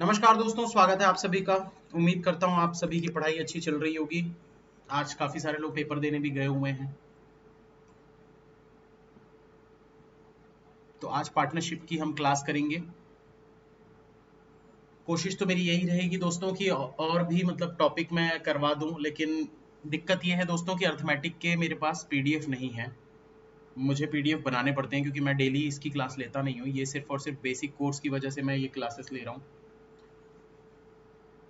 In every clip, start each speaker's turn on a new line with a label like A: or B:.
A: नमस्कार दोस्तों, स्वागत है आप सभी का। उम्मीद करता हूँ आप सभी की पढ़ाई अच्छी चल रही होगी। आज काफी सारे लोग पेपर देने भी गए हुए हैं। तो आज पार्टनरशिप की हम क्लास करेंगे। कोशिश तो मेरी यही रहेगी दोस्तों कि और भी मतलब टॉपिक मैं करवा दूं, लेकिन दिक्कत ये है दोस्तों कि अर्थमेटिक के मेरे पास पीडीएफ नहीं है। मुझे पीडीएफ बनाने पड़ते हैं क्योंकि मैं डेली इसकी क्लास लेता नहीं हूँ। ये सिर्फ और सिर्फ बेसिक कोर्स की वजह से मैं ये क्लासेस ले रहा हूँ।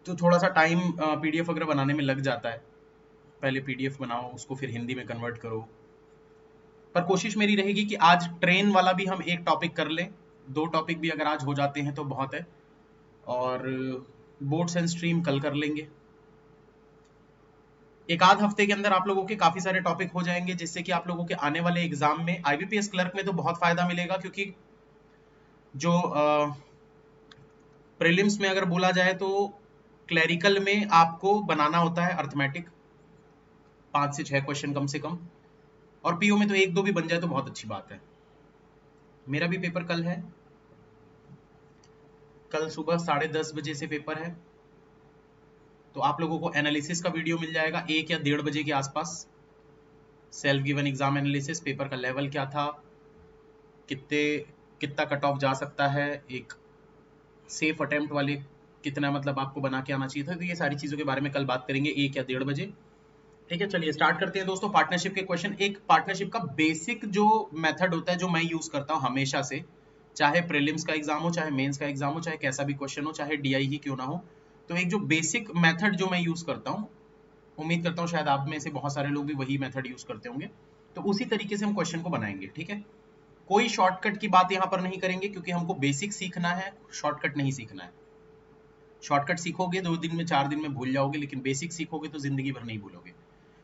A: तो थोड़ा सा टाइम पीडीएफ वगैरह बनाने में लग जाता है। पहले पीडीएफ बनाओ, उसको फिर हिंदी में कन्वर्ट करो। पर कोशिश मेरी रहेगी कि आज ट्रेन वाला भी हम एक टॉपिक कर लें। दो टॉपिक भी अगर आज हो जाते हैं तो बहुत है। और बोर्ड्स एंड स्ट्रीम कल कर लेंगे। एक आध हफ्ते के अंदर आप लोगों के काफी सारे टॉपिक हो जाएंगे, जिससे कि आप लोगों के आने वाले एग्जाम में आईबीपीएस क्लर्क में तो बहुत फायदा मिलेगा। क्योंकि जो प्रीलिम्स में अगर बोला जाए तो क्लरिकल में आपको बनाना होता है अर्थमेटिक 5 से 6 क्वेश्चन कम से कम। और पीओ में तो एक दो भी बन जाए तो बहुत अच्छी बात है। मेरा भी पेपर कल है। कल सुबह 10:30 बजे से पेपर है। तो आप लोगों को एनालिसिस का वीडियो मिल जाएगा 1 या 1:30 बजे के आसपास। Self given exam analysis, paper का लेवल क्या था, कितने कितना कट ऑफ जा सकता है, एक सेफ अटेम्प्ट वाले कितना मतलब आपको बना के आना चाहिए था। तो ये सारी चीजों के बारे में कल बात करेंगे 1 या 1:30 बजे। ठीक है, चलिए स्टार्ट करते हैं दोस्तों। पार्टनरशिप के क्वेश्चन। एक पार्टनरशिप का बेसिक जो मेथड होता है, जो मैं यूज करता हूँ हमेशा से, चाहे प्रीलिम्स का एग्जाम हो, चाहे मेंस का एग्जाम हो, चाहे कैसा भी क्वेश्चन हो, चाहे डीआई ही क्यों ना हो, तो एक जो बेसिक मेथड जो मैं यूज करता हूँ, उम्मीद करता हूँ शायद आप में से बहुत सारे लोग भी वही मेथड यूज करते होंगे। तो उसी तरीके से हम क्वेश्चन को बनाएंगे। ठीक है, कोई शॉर्टकट की बात यहाँ पर नहीं करेंगे, क्योंकि हमको बेसिक सीखना है, शॉर्टकट नहीं सीखना है। शॉर्टकट सीखोगे 2 दिन में 4 दिन में भूल जाओगे, लेकिन बेसिक सीखोगे तो जिंदगी भर नहीं भूलोगे।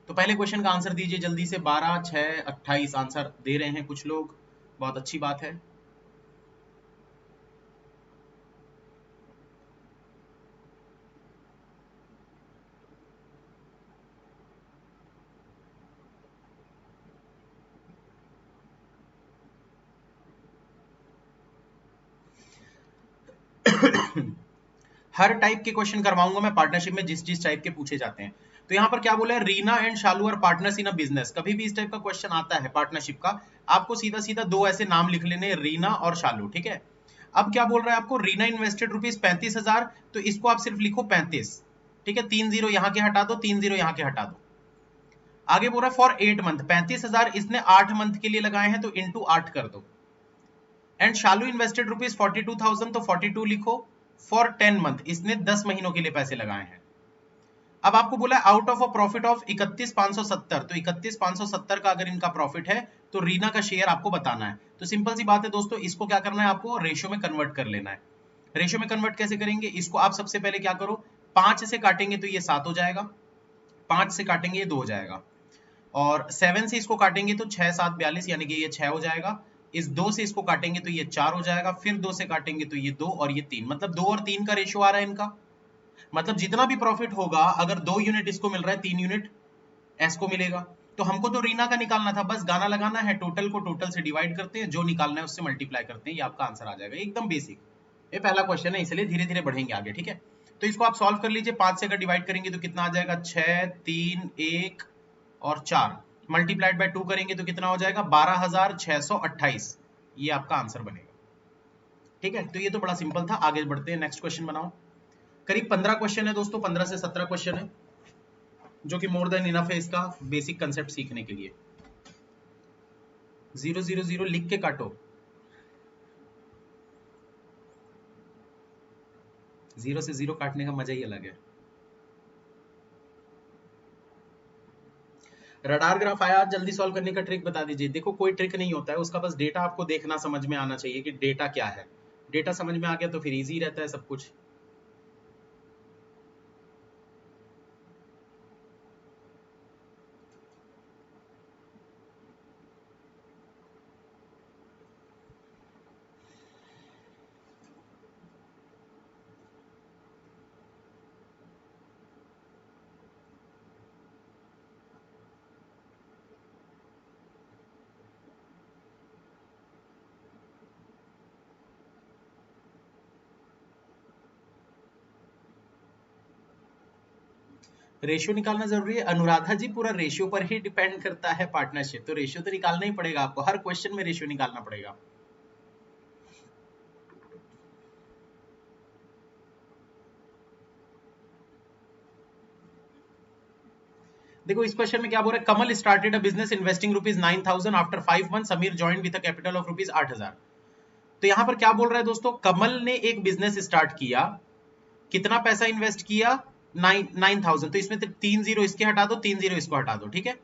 A: तो पहले क्वेश्चन का आंसर दीजिए जल्दी से। 12, 6, 28 आंसर दे रहे हैं कुछ लोग, बहुत अच्छी बात है। हर टाइप के क्वेश्चन करवाऊंगा मैं पार्टनरशिप में, जिस जिस टाइप के पूछे जाते हैं। तो यहाँ पर क्या बोला है, Reena and Shalu are partners in a business. कभी भी इस टाइप का क्वेश्चन आता है पार्टनरशिप का, आपको सीधा सीधा दो ऐसे नाम लिख लेने, रीना और शालू। ठीक है, अब क्या बोल रहा है आपको, रीना इन्वेस्टेड ₹35,000, तो इसको आप सिर्फ लिखो 35। ठीक है, 3 0 यहाँ के हटा दो, 3 0 यहाँ के हटा दो। आगे बोल रहा है फॉर 8 मंथ, 35,000 इसने 8 मंथ के लिए लगाए हैं, तो इंटू 8 कर दो। एंड शालू इन्वेस्टेड ₹42,000, तो 42 लिखो। फॉर 10 मंथ, इसने 10 महीनों के लिए पैसे लगाए हैं। अब आपको बोला out of a profit of 31,570, तो 31,570 का अगर इनका प्रॉफिट है तो रीना का शेयर आपको बताना है। तो सिंपल सी बात है दोस्तों, इसको क्या करना है, आपको रेशियो में कन्वर्ट कर लेना है। रेशियो में कन्वर्ट कैसे करेंगे, इसको आप सबसे पहले क्या करो, 5 से काटेंगे तो ये 7 हो जाएगा, 5 से काटेंगे ये 2 हो जाएगा, और 7 से इसको काटेंगे तो 6 7 42, यानी कि ये 6 हो जाएगा। इस 2 से इसको काटेंगे तो ये 4 हो जाएगा, फिर 2 से काटेंगे तो ये 2 और ये 3, मतलब 2 और 3 का रेशियो आ रहा है इनका। मतलब जितना भी प्रॉफिट होगा, अगर 2 यूनिट इसको मिल रहा है, 3 यूनिट एस को मिलेगा। तो हमको तो रीना का निकालना था, बस गाना लगाना है, टोटल को टोटल से डिवाइड करते हैं, जो निकालना है उससे मल्टीप्लाई करते हैं, ये आपका आंसर आ जाएगा, एकदम बेसिक। ये पहला क्वेश्चन है, इसलिए धीरे धीरे बढ़ेंगे आगे। ठीक है, तो इसको आप सॉल्व कर लीजिए। 5 से अगर डिवाइड करेंगे तो कितना आ जाएगा, 6, 3, 1 और 4, मल्टीप्लाइड बाय 2 करेंगे तो कितना हो जाएगा, 12,628। ये आपका आंसर बनेगा। ठीक है, तो ये तो बड़ा सिंपल था। आगे बढ़ते हैं, नेक्स्ट क्वेश्चन बनाओ। करीब 15 क्वेश्चन है दोस्तों, 15 से 17 क्वेश्चन है, जो कि मोर देन इनफ है इसका बेसिक कंसेप्ट सीखने के लिए। 0 0 0 लिख के काटो, 0 से 0 काटने का मजा ही अलग है। रडार ग्राफ आया, जल्दी सॉल्व करने का ट्रिक बता दीजिए। देखो कोई ट्रिक नहीं होता है उसका, बस डेटा आपको देखना समझ में आना चाहिए कि डेटा क्या है। डेटा समझ में आ गया तो फिर इजी रहता है सब कुछ। रेशियो निकालना जरूरी है अनुराधा जी, पूरा रेशियो पर ही डिपेंड करता है पार्टनरशिप, तो रेशियो तो निकालना ही पड़ेगा आपको, हर क्वेश्चन में रेशियो निकालना पड़ेगा। देखो इस क्वेश्चन में क्या बोल रहा है, Kamal started a business investing ₹9,000 after 5 month, Sameer joined with a capital of ₹8,000। तो यहाँ पर क्या बोल रहा है दोस्तों, कमल ने एक बिजनेस स्टार्ट किया, कितना पैसा इन्वेस्ट किया, 9,000, तो इसमें 3 जीरो इसके हटा दो, 3 जीरो इसको हटा दो, ठीक है।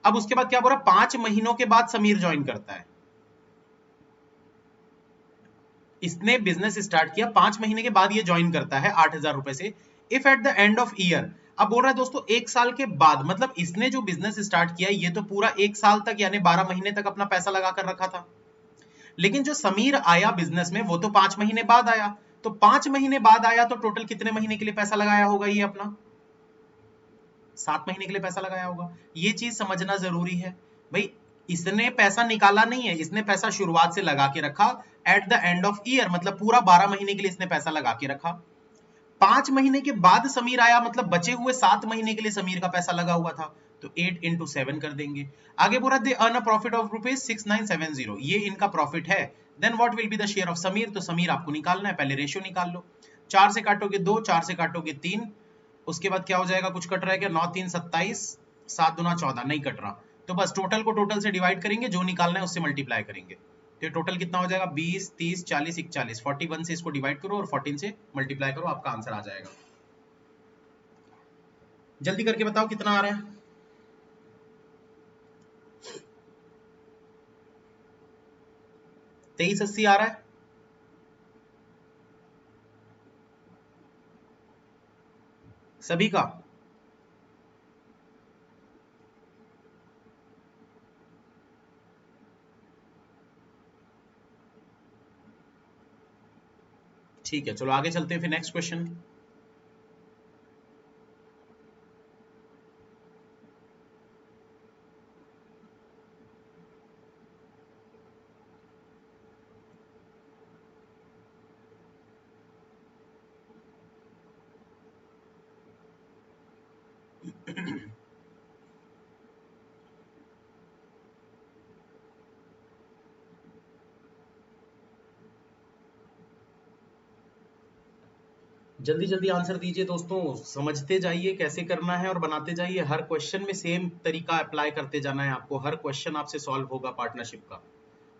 A: अब उसके बाद क्या बोल रहा है, 5 महीनों के बाद समीर ज्वाइन करता है, इसने बिजनेस स्टार्ट किया 5 महीने के बाद ये ज्वाइन करता है 8,000 रुपए से। If at the end of year, अब बोल रहा है दोस्तों 1 साल के बाद, मतलब इसने जो बिजनेस स्टार्ट किया ये तो पूरा 1 साल तक यानी 12 महीने तक अपना पैसा लगा कर रखा था, लेकिन जो समीर आया बिजनेस में वो तो 5 महीने बाद आया, तो 5 महीने बाद आया तो टोटल कितने महीने के लिए पैसा लगाया होगा, ये अपना 7 महीने के लिए पैसा लगाया होगा। ये चीज समझना जरूरी है भाई, इसने पैसा निकाला नहीं है, इसने पैसा शुरुआत से लगा के रखा, eight the end of year मतलब पूरा 12 महीने के लिए इसने पैसा लगा के रखा। 5 महीने के बाद समीर आया, मतलब बचे हुए 7 महीने के लिए समीर का पैसा लगा हुआ था, तो 8 into 7 कर देंगे। आगे बोला they earn a profit of ₹6970, ये इनका प्रॉफिट है। Then what will be the share of Sameer, तो समीर आपको निकालना है, पहले रेशियो निकाल लो। 4 से काटोगे 2, 4 से काटोगे 3, उसके बाद क्या हो जाएगा, कुछ कट रहा है क्या, 9 3 27, 7 दूना 14, नहीं कट रहा, तो बस टोटल को टोटल से डिवाइड करेंगे, जो निकालना है उससे मल्टीप्लाई करेंगे, तो टोटल कितना हो जाएगा, 20 30 40 41, 41 से इसको डिवाइड करो और 14 से मल्टीप्लाई करो, आपका आंसर आ जाएगा। जल्दी करके बताओ कितना आ रहा है। 2380 आ रहा है, सभी का। ठीक है, चलो आगे चलते हैं फिर नेक्स्ट क्वेश्चन। जल्दी जल्दी आंसर दीजिए दोस्तों, समझते जाइए कैसे करना है और बनाते जाइए, हर क्वेश्चन में सेम तरीका अप्लाई करते जाना है आपको, हर क्वेश्चन आपसे सॉल्व होगा पार्टनरशिप का,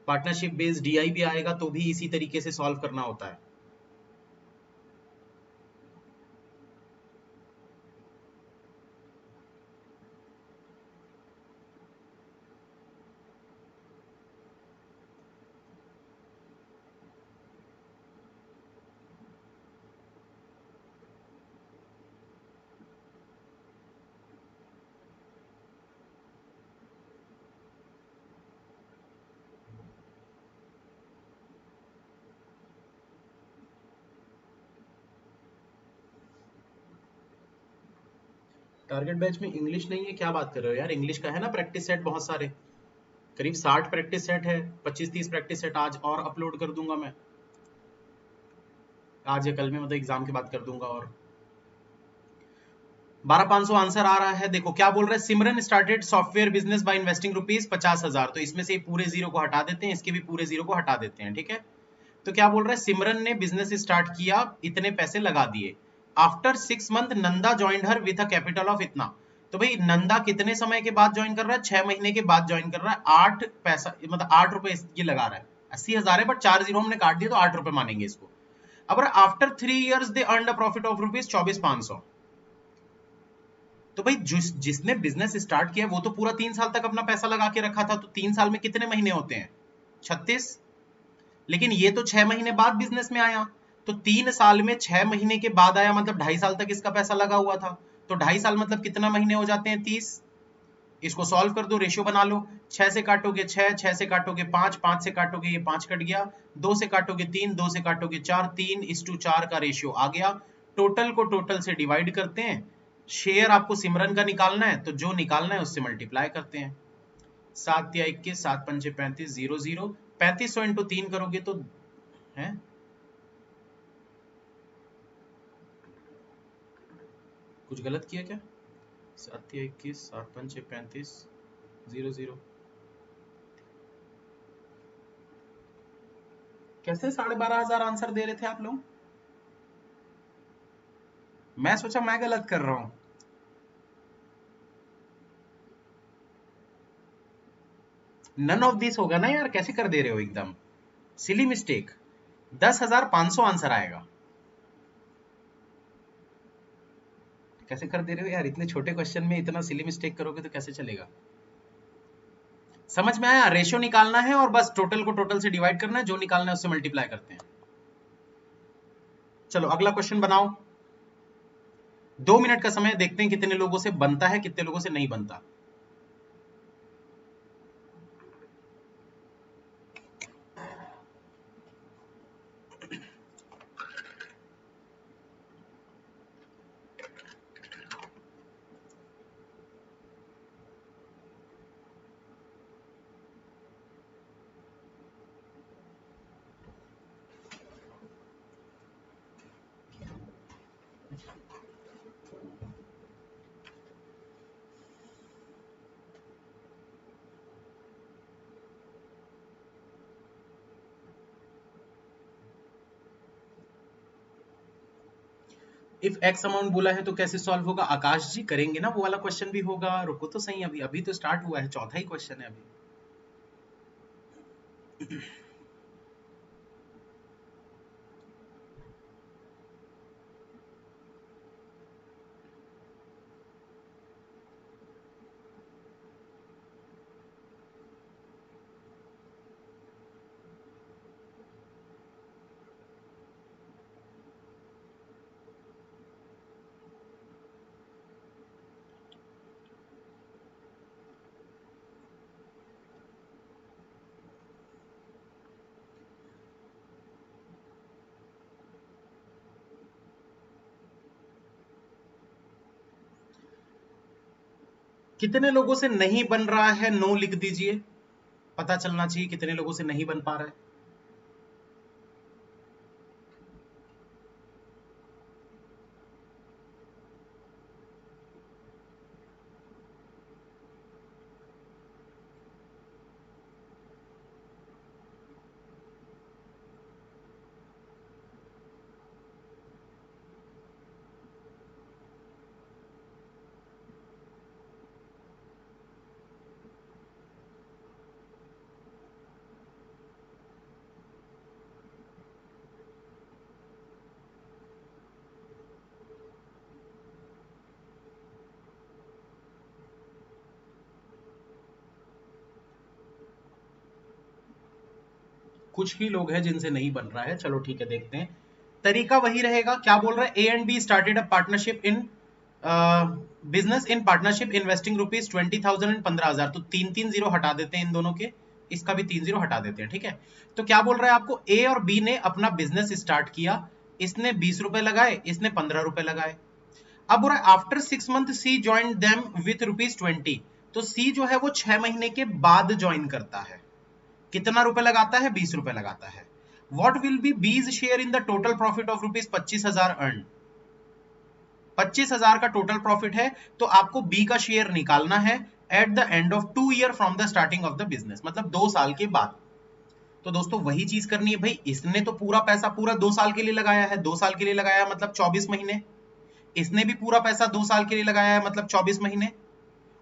A: पार्टनरशिप बेस्ड डीआई भी आएगा तो भी इसी तरीके से सॉल्व करना होता है। टारगेट बैच में इंग्लिश नहीं है, क्या बात कर रहे हो यार, इंग्लिश का है ना प्रैक्टिस सेट बहुत सारे, करीब 60 प्रैक्टिस सेट है, 25-30 प्रैक्टिस सेट आज और अपलोड कर दूंगा मैं, आज या कल में, मतलब एग्जाम के बाद कर दूंगा। और 12,500 आंसर आ रहा है। देखो क्या बोल रहा है, Simran started software business by investing ₹50,000, तो इसमें से पूरे जीरो को हटा देते हैं, इसके भी पूरे जीरो को हटा देते हैं, ठीक है। तो क्या बोल रहा है, सिमरन ने बिजनेस स्टार्ट किया, इतने पैसे लगा दिए, after 6 month Nanda joined her with a capital of इतना, तो भाई नंदा कितने समय के बाद ज्वाइन कर रहा है, 6 महीने के बाद ज्वाइन कर रहा है, 8 पैसा मतलब 8 रुपए ये लगा रहा है, 80,000 है बट 4 जीरो हमने काट दिए तो 8 रुपए मानेंगे इसको। अब after 3 years they earn a profit of ₹24,500, तो भाई जिसने बिजनेस स्टार्ट किया वो तो पूरा 3 साल तक अपना पैसा लगा के रखा था, तो 3 साल में कितने महीने होते हैं, 36, लेकिन ये तो 6 महीने बाद बिजनेस में आया, तो 3 साल में 6 महीने के बाद आया, मतलब 2.5 साल तक इसका पैसा लगा हुआ था, तो 2.5 साल मतलब कितना महीने हो जाते हैं, 30, इसको सॉल्व कर दो, रेशियो बना लो, 6 से काटोगे 6, 6 से काटोगे 5, 5 से काटोगे ये 5 कट गया, 2 से काटोगे 3, 2 से काटोगे 4, 3:4 का रेशियो आ गया, टोटल को टोटल से डिवाइड करते हैं, शेयर आपको सिमरन का निकालना है, तो जो निकालना है उससे मल्टीप्लाई करते हैं, 7 या 21, 7 पंचे 35, 0 0, 3500 इंटू 3 करोगे तो है, कुछ गलत किया क्या, 7 21 7 5 35 00। कैसे 12,500 आंसर दे रहे थे आप लोग? मैं सोचा मैं गलत कर रहा हूं। नन ऑफ दिस होगा ना यार, कैसे कर दे रहे हो एकदम सिली मिस्टेक। 10,500 आंसर आएगा। कैसे कर दे रहे हो यार, इतने छोटे क्वेश्चन में इतना सिली मिस्टेक करोगे तो कैसे चलेगा। समझ में आया? रेशियो निकालना है और बस टोटल को टोटल से डिवाइड करना है, जो निकालना है उससे मल्टीप्लाई करते हैं। चलो अगला क्वेश्चन बनाओ। 2 मिनट का समय, देखते हैं कितने लोगों से बनता है कितने लोगों से नहीं बनता। इफ एक्स अमाउंट बोला है तो कैसे सॉल्व होगा? आकाश जी करेंगे ना, वो वाला क्वेश्चन भी होगा। रुको तो सही, अभी अभी तो स्टार्ट हुआ है, चौथा ही क्वेश्चन है अभी। कितने लोगों से नहीं बन रहा है, नो लिख दीजिए, पता चलना चाहिए कितने लोगों से नहीं बन पा रहा है। कुछ ही लोग हैं जिनसे नहीं बन रहा है, चलो ठीक है देखते हैं। तरीका वही रहेगा। क्या बोल रहा है? ए and be started a partnership in business in partnership investing ₹20,000 and 15,000। तो 3 3 0 हटा देते हैं इन दोनों के, इसका भी 3 0 हटा देते हैं, ठीक है। तो क्या बोल रहा है आपको? ए और बी ने अपना बिजनेस स्टार्ट किया, इसने 20 रुपए लगाए, इसने 15 रुपए लगाए। अब बोल रहा है after 6 month C join them with ₹20। तो सी जो है वो 6 महीने के बाद ज्वाइन करता है। कितना रुपए लगाता है? 20 रुपए लगाता है। वॉट विल बी बीज share in the total profit of ₹25,000 earn? 25,000 का टोटल प्रॉफिट है, तो आपको बी का शेयर निकालना है at the end of 2 year from the starting of the business, मतलब 2 साल के बाद। तो दोस्तों वही चीज करनी है भाई। इसने तो पूरा पैसा पूरा 2 साल के लिए लगाया है, 2 साल के लिए लगाया है मतलब 24 महीने। इसने भी पूरा पैसा 2 साल के लिए लगाया है मतलब 24 महीने।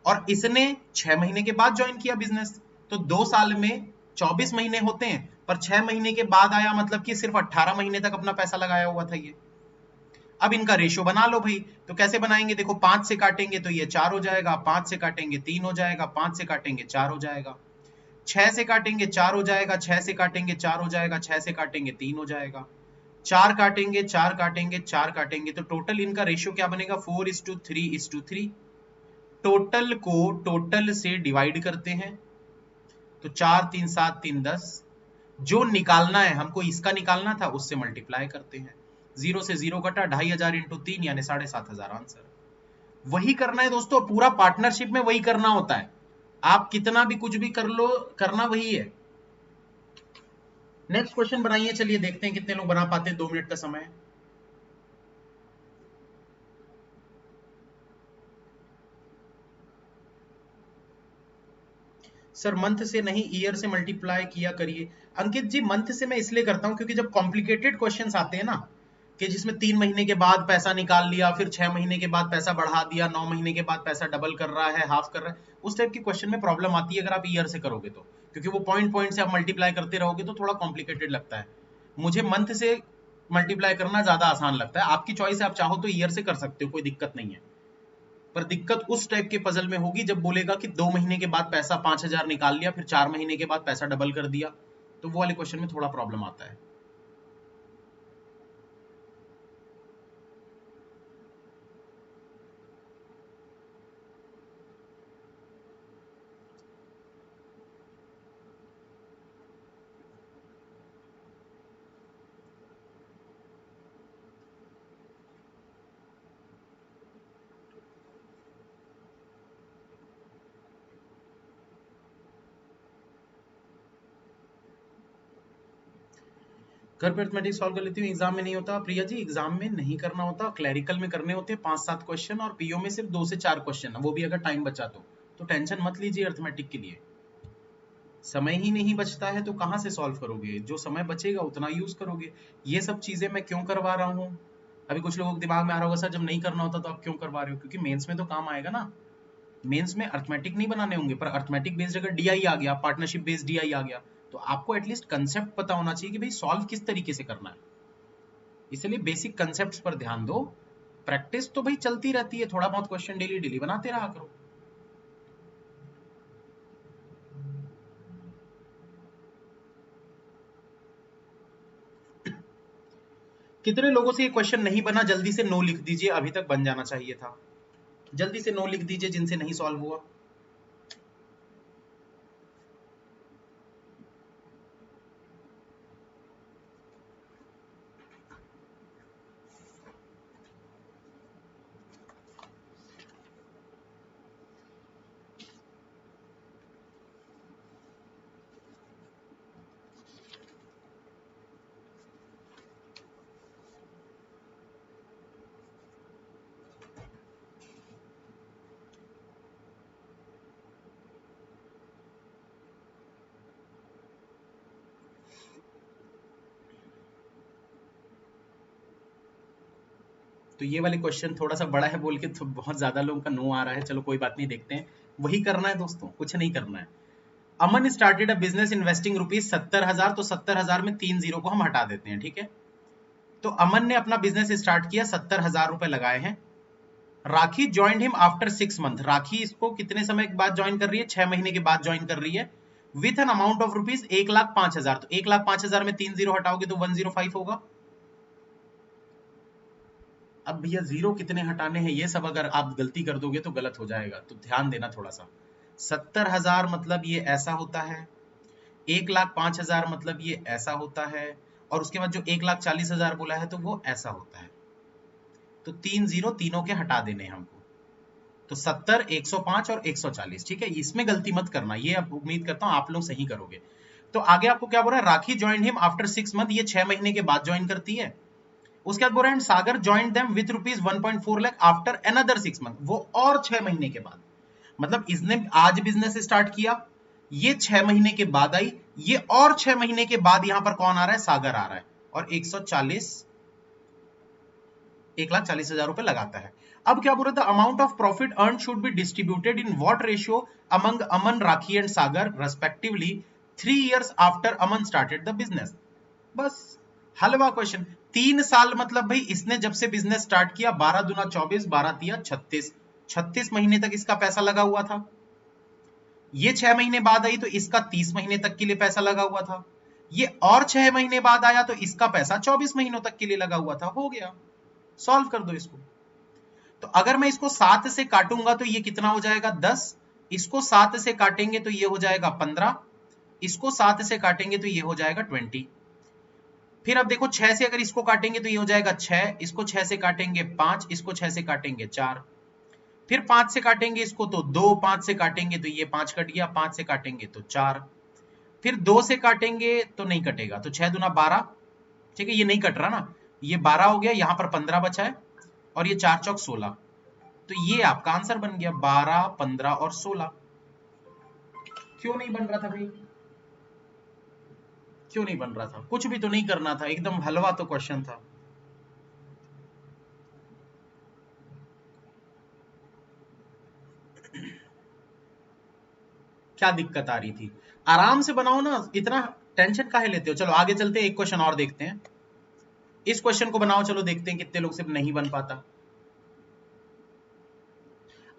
A: और इसने 6 महीने के बाद ज्वाइन किया बिजनेस, तो 2 साल में 24 महीने होते हैं, पर 6 महीने के बाद आया मतलब कि सिर्फ 18 महीने तक अपना पैसा लगाया हुआ था ये। अब इनका रेशियो बना लो भाई। तो कैसे बनाएंगे? देखो 5 से काटेंगे तो ये 4 हो जाएगा, 5 से काटेंगे 3 हो जाएगा, 5 से काटेंगे 4 हो जाएगा, 6 से काटेंगे 4 हो जाएगा, 6 से काटेंगे 4 हो जाएगा, 6 से काटेंगे 3 हो जाएगा, 4 काटेंगे 4 काटेंगे 4 काटेंगे, तो टोटल इनका रेशियो क्या बनेगा? 4:3:3। टोटल को टोटल से डिवाइड करते हैं, तो 4 3 7 3 10। जो निकालना है हमको, इसका निकालना था, उससे मल्टीप्लाई करते हैं। 0 से 0 कटा, 2,500 इंटू 3 यानी 7,500 आंसर। वही करना है दोस्तों, पूरा पार्टनरशिप में वही करना होता है। आप कितना भी कुछ भी कर लो, करना वही है। नेक्स्ट क्वेश्चन बनाइए, चलिए देखते हैं कितने लोग बना पाते हैं। 2 मिनट का समय है। सर मंथ से नहीं, ईयर से मल्टीप्लाई किया करिए। अंकित जी मंथ से मैं इसलिए करता हूँ क्योंकि जब कॉम्प्लिकेटेड क्वेश्चंस आते हैं ना, कि जिसमें 3 महीने के बाद पैसा निकाल लिया, फिर 6 महीने के बाद पैसा बढ़ा दिया, 9 महीने के बाद पैसा डबल कर रहा है, हाफ कर रहा है, उस टाइप के क्वेश्चन में प्रॉब्लम आती है अगर आप ईयर से करोगे तो, क्योंकि वो पॉइंट पॉइंट से आप मल्टीप्लाई करते रहोगे तो थोड़ा कॉम्प्लिकेटेड लगता है। मुझे मंथ से मल्टीप्लाई करना ज्यादा आसान लगता है। आपकी चॉइस है, आप चाहो तो ईयर से कर सकते हो, कोई दिक्कत नहीं है। पर दिक्कत उस टाइप के पजल में होगी जब बोलेगा कि 2 महीने के बाद पैसा 5,000 निकाल लिया, फिर 4 महीने के बाद पैसा डबल कर दिया, तो वो वाले क्वेश्चन में थोड़ा प्रॉब्लम आता है। घर पे अर्थमेटिक सॉल्व कर लेती हूँ, एग्जाम में नहीं होता। प्रिया जी एग्जाम में नहीं करना होता, क्लैरिकल में करने होते हैं 5-7 क्वेश्चन, और पीओ में सिर्फ 2 से 4 क्वेश्चन, वो भी अगर टाइम बचा तो टेंशन मत लीजिए अर्थमेटिक के लिए। समय ही नहीं बचता है तो कहाँ से सॉल्व करोगे, जो समय बचेगा उतना यूज करोगे। ये सब चीजें मैं क्यों करवा रहा हूँ, अभी कुछ लोगों के दिमाग में आ रहा होगा सर जब नहीं करना होता तो आप क्यों करवा रहे हो, क्योंकि मेंस में तो काम आएगा ना। मेंस में अर्थमेटिक नहीं बनाने होंगे, पर अर्थमेटिक बेस्ड अगर डीआई आ गया, पार्टनरशिप बेस्ड डीआई आ गया, तो आपको एटलीस्ट कंसेप्ट पता होना चाहिए कि भाई सॉल्व किस तरीके से करना है। इसलिए बेसिक कंसेप्ट्स पर ध्यान दो। प्रैक्टिस तो भाई चलती रहती है, थोड़ा बहुत क्वेश्चन डेली डेली बनाते रहा करो। कितने लोगों से ये क्वेश्चन नहीं बना, जल्दी से नो लिख दीजिए, अभी तक बन जाना चाहिए था। जल्दी से नो लिख दीजिए जिनसे नहीं सॉल्व हुआ। तो ये वाले क्वेश्चन थोड़ा सा बड़ा है बोल के तो बहुत ज्यादा लोगों का नो आ रहा है, चलो कोई बात नहीं, देखते हैं। वही करना है दोस्तों, कुछ नहीं करना है। अमन स्टार्टेड अ बिजनेस इन्वेस्टिंग ₹70,000, तो 70,000 में 3 जीरो को हम हटा देते हैं, ठीक है। तो अमन ने अपना बिजनेस स्टार्ट किया, 70,000 रुपए लगाए हैं। राखी ज्वाइंड हिम आफ्टर 6 मंथ, राखी इसको कितने समय के बाद ज्वाइन कर रही है, 6 महीने के बाद ज्वाइन कर रही है, with an amount of rupees 1,05,000। तो 1,05,000 में 3 जीरो हटाओगे तो 105 होगा। अब भैया जीरो कितने हटाने हैं ये सब अगर आप गलती कर दोगे तो गलत हो जाएगा, तो ध्यान देना थोड़ा सा। 70,000 मतलब ये ऐसा होता है, 1,05,000 मतलब ये ऐसा होता है, और उसके बाद जो 1,40,000 बोला है तो वो ऐसा होता है। तो 3 जीरो तीनों के हटा देने हैं हमको, तो 70, 105 और 140, ठीक है। इसमें गलती मत करना, ये अब उम्मीद करता हूं आप लोग सही करोगे। तो आगे आपको क्या बोल रहा है, राखी ज्वाइन हिम आफ्टर 6 मंथ, ये 6 महीने के बाद ज्वाइन करती है। उसके बाद बोल रहा है Sagar join them with ₹1.4 lakh after another 6 month, वो और 6 महीने के बाद। मतलब इसने आज बिजनेस स्टार्ट किया, ये 6 महीने के बाद आई, ये और 6 महीने के बाद यहां पर कौन आ रहा है, सागर आ रहा है, और 1,40,000 रुपए लगाता है। अब क्या बोल रहा था, amount of profit earn should be distributed in what ratio among Aman, rakhi and Sagar respectively 3 years after Aman started the business. बस हलवा क्वेश्चन। 3 साल मतलब भाई इसने जब से बिजनेस स्टार्ट किया, 12 दूना 24, 12 तिया 36, 36 महीने तक इसका पैसा लगा हुआ था। ये 6 महीने बाद आई तो इसका 30 महीने तक के लिए पैसा लगा हुआ था। ये और 6 महीने बाद आया तो इसका पैसा 24 महीनों तक के लिए लगा हुआ था। हो गया, सॉल्व कर दो इसको। तो अगर मैं इसको 7 से काटूंगा तो ये कितना हो जाएगा, 10। इसको 7 से काटेंगे तो ये हो जाएगा 15। इसको 7 से काटेंगे तो ये हो जाएगा 20। फिर अब देखो 6 से अगर इसको काटेंगे तो ये हो जाएगा 6, इसको 6 से काटेंगे 5, इसको 6 से काटेंगे 4, फिर 5 से काटेंगे इसको तो 2, 5 से काटेंगे तो ये 5 कट गया, 5 से काटेंगे तो 4, फिर 2 से काटेंगे तो नहीं कटेगा, तो 6 दूना 12, ठीक है, ये नहीं कट रहा ना, ये 12 हो गया, यहां पर 15 बचा है, और ये 4 चौक 16, तो ये आपका आंसर बन गया 12, 15 और 16। क्यों नहीं बन रहा था भाई? क्यों नहीं बन रहा था? कुछ भी तो नहीं करना था, एकदम हलवा तो क्वेश्चन था। क्या दिक्कत आ रही थी? आराम से बनाओ ना, इतना टेंशन काहे लेते हो? चलो आगे चलते हैं, एक क्वेश्चन और देखते हैं। इस क्वेश्चन को बनाओ, चलो देखते हैं कितने लोग से नहीं बन पाता।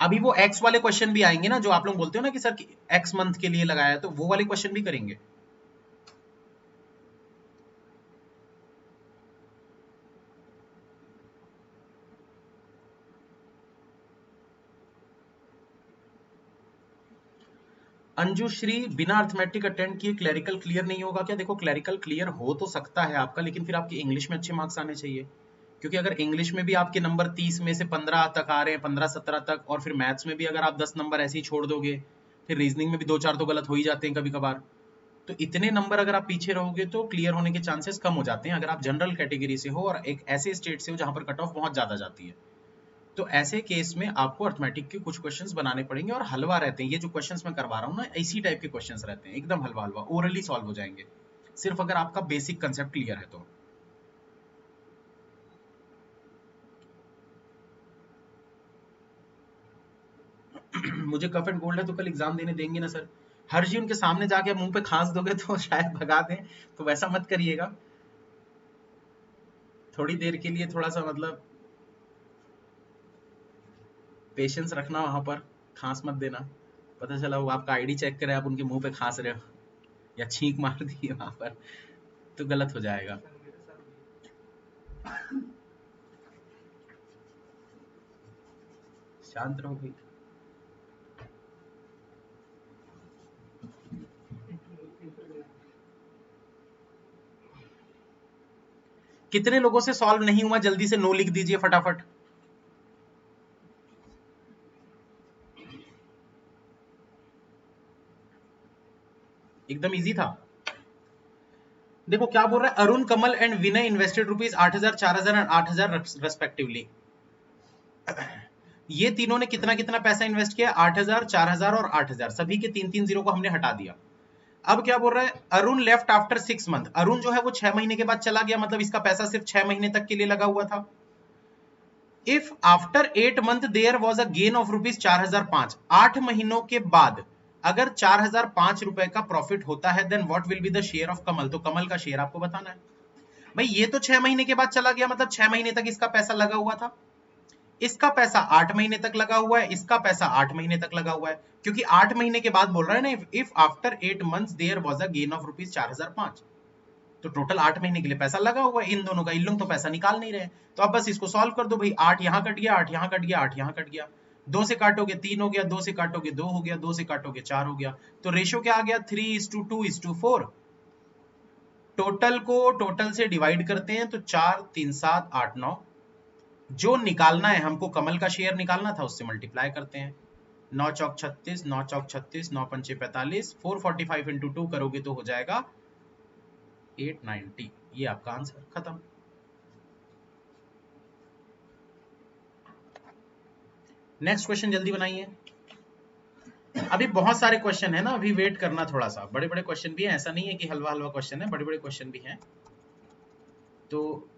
A: अभी वो एक्स वाले क्वेश्चन भी आएंगे ना, जो आप लोग बोलते हो ना कि सर एक्स मंथ के लिए लगाया, तो वो वाले क्वेश्चन भी करेंगे। अंजुश्री, बिना अर्थमेटिक अटेंड किए क्लरिकल क्लियर नहीं होगा क्या? देखो, क्लरिकल क्लियर हो तो सकता है आपका, लेकिन फिर आपके इंग्लिश में अच्छे मार्क्स आने चाहिए। क्योंकि अगर इंग्लिश में भी आपके नंबर 30 में से 15 तक आ रहे हैं, 15-17 तक, और फिर मैथ्स में भी अगर आप 10 नंबर ऐसे ही छोड़ दोगे, फिर रीजनिंग में भी 2-4 तो गलत हो ही जाते हैं कभी कभार, तो इतने नंबर अगर आप पीछे रहोगे तो क्लियर होने के चांसेस कम हो जाते हैं, अगर आप जनरल कैटेगरी से हो और एक ऐसे स्टेट से हो जहां पर कट ऑफ बहुत ज्यादा जाती है। तो ऐसे केस में आपको अर्थमेटिक के कुछ क्वेश्चंस बनाने पड़ेंगे, और हलवा रहते हैं ये जो क्वेश्चंस मैं करवा रहा हूँ ना, इसी टाइप के क्वेश्चंस रहते हैं, एकदम हलवा हलवा, ओरली सॉल्व हो जाएंगे, सिर्फ अगर आपका बेसिक कंसेप्ट क्लियर है तो। मुझे कफ एंड कोल्ड है तो कल एग्जाम देने देंगे ना सर? हर जी उनके सामने जाके मुंह पे खांस दोगे तो शायद भगा दें, तो वैसा मत करिएगा। थोड़ी देर के लिए थोड़ा सा मतलब पेशेंस रखना वहां पर, खांस मत देना। पता चला वो आपका आईडी चेक करे, आप उनके मुंह पे खांस रहे हो या छींक मार दी वहां पर, तो गलत हो जाएगा। शांत रहो भाई। कितने लोगों से सॉल्व नहीं हुआ, जल्दी से नो लिख दीजिए फटाफट। एकदम इजी था। देखो क्या बोल रहा है, Arun, Kamal and Vinay invested rupees 8,000, 4,000 एंड 8,000 रेस्पेक्टिवली। ये तीनों ने कितना कितना पैसा इन्वेस्ट किया? 8,000, 4,000 और 8,000, सभी के 3-3 जीरो को हमने हटा दिया। अब क्या बोल रहा है, Arun left after 6 month. Arun जो है वो 6 महीने के बाद चला गया, मतलब इसका पैसा सिर्फ 6 महीने तक के लिए लगा हुआ था। If after 8 month there was a gain of rupees 4,005, 8 महीनों के बाद अगर 4,005 रुपए का प्रॉफिट होता है, then what will be the share of Kamal? तो कमल का शेयर आपको बताना है भाई। ये तो 6 महीने के बाद चला गया, मतलब 6 महीने तक इसका पैसा लगा हुआ था, इसका पैसा 8 महीने तक लगा हुआ है, इसका पैसा 8 महीने तक लगा हुआ है, क्योंकि 8 महीने के बाद बोल रहा है ना, if after 8 months there was a gain of rupees 4,005, तो टोटल 8 महीने के लिए पैसा लगा हुआ है इन दोनों का। इन लोग तो पैसा निकाल नहीं रहे, तो अब बस इसको सॉल्व कर दो भाई। 8 यहां कट गया, 8 यहां कट गया, 8 यहां कट गया, 2 से काटोगे 3 हो गया, 2 से काटोगे 2 हो गया, 2 से काटोगे 4 हो गया, तो रेशियो क्या आ गया? 3:2:4। टोटल को टोटल से डिवाइड करते हैं तो 4, 3, 7, 8, 9, जो निकालना है हमको, कमल का शेयर निकालना था, उससे मल्टीप्लाई करते हैं। 9 चौक 36, 9 चौक 36, 9 पंचे 45, 445 इंटू 2 करोगे तो हो जाएगा 890। ये आपका आंसर, खत्म। नेक्स्ट क्वेश्चन जल्दी बनाइए। अभी बहुत सारे क्वेश्चन है ना, अभी वेट करना थोड़ा सा, बड़े बड़े क्वेश्चन भी हैं, ऐसा नहीं है कि हलवा हलवा क्वेश्चन है, बड़े बड़े क्वेश्चन भी हैं, तो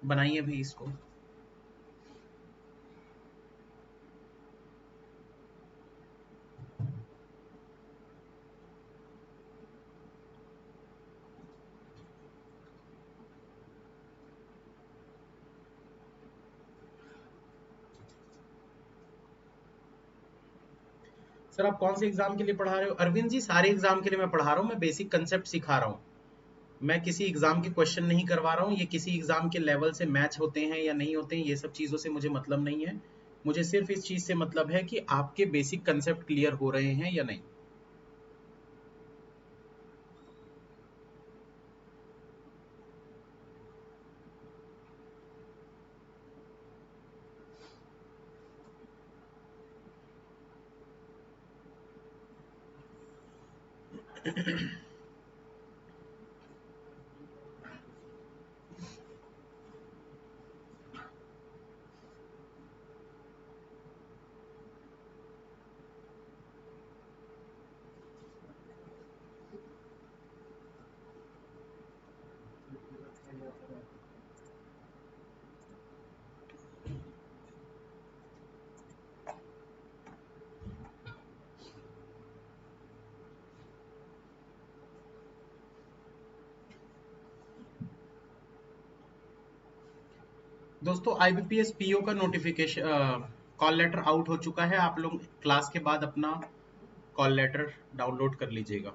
A: बनाइए भी इसको। सर आप कौन से एग्जाम के लिए पढ़ा रहे हो? अरविंद जी, सारे एग्जाम के लिए मैं पढ़ा रहा हूँ, मैं बेसिक कंसेप्ट सिखा रहा हूँ, मैं किसी एग्जाम के क्वेश्चन नहीं करवा रहा हूँ, ये किसी एग्जाम के लेवल से मैच होते हैं या नहीं होते हैं, ये सब चीजों से मुझे मतलब नहीं है। मुझे सिर्फ इस चीज से मतलब है कि आपके बेसिक कंसेप्ट क्लियर हो रहे हैं या नहीं। दोस्तों आईबीपीएस पीओ का नोटिफिकेशन कॉल लेटर आउट हो चुका है। आप लोग क्लास के बाद अपना कॉल लेटर डाउनलोड कर लीजिएगा।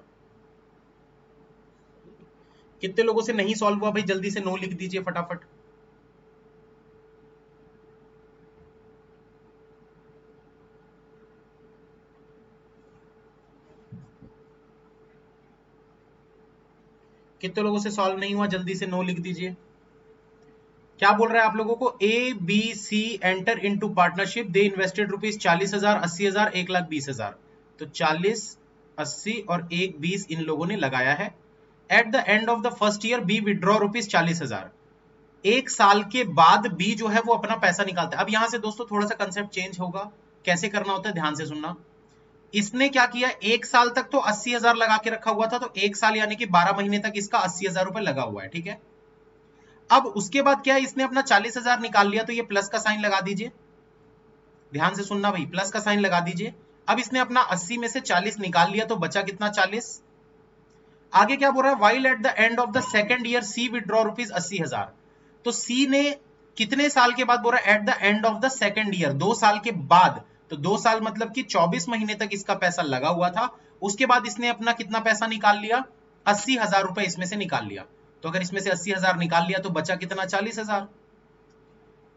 A: कितने लोगों से नहीं सॉल्व हुआ भाई, जल्दी से नो लिख दीजिए फटाफट। कितने लोगों से सॉल्व नहीं हुआ, जल्दी से नो लिख दीजिए। क्या बोल रहा है आप लोगों को? A B C enter into partnership, they invested rupees 40,000, 80,000, 1,20,000। तो 40, 80 और 1,20 इन लोगों ने लगाया है। At the end of the first year B withdraw rupees 40,000। एक साल के बाद बी जो है वो अपना पैसा निकालता है। अब यहां से दोस्तों थोड़ा सा कंसेप्ट चेंज होगा, कैसे करना होता है ध्यान से सुनना। इसने क्या किया, एक साल तक तो 80,000 लगा के रखा हुआ था, तो एक साल यानी कि 12 महीने तक इसका 80,000 रुपए लगा हुआ है, ठीक है। अब उसके बाद क्या है, इसने अपना 40,000 निकाल लिया, तो ये प्लस का साइन लगा दीजिए। ध्यान से सुनना भाई, प्लस का साइन लगा दीजिए। अब इसने अपना 80 में से 40 निकाल लिया, तो बचा कितना, 40। आगे क्या बोल रहा है, while at the end of the second year C withdraw rupees 80,000। तो सी ने कितने साल के बाद बोल रहा है, at the end of the second year, 2 साल के बाद। तो 2 साल मतलब कि 24 महीने तक इसका पैसा लगा हुआ था। उसके बाद इसने अपना कितना पैसा निकाल लिया, 80,000 रुपए इसमें से निकाल लिया। तो अगर इसमें से 80,000 निकाल लिया तो बचा कितना, 40,000।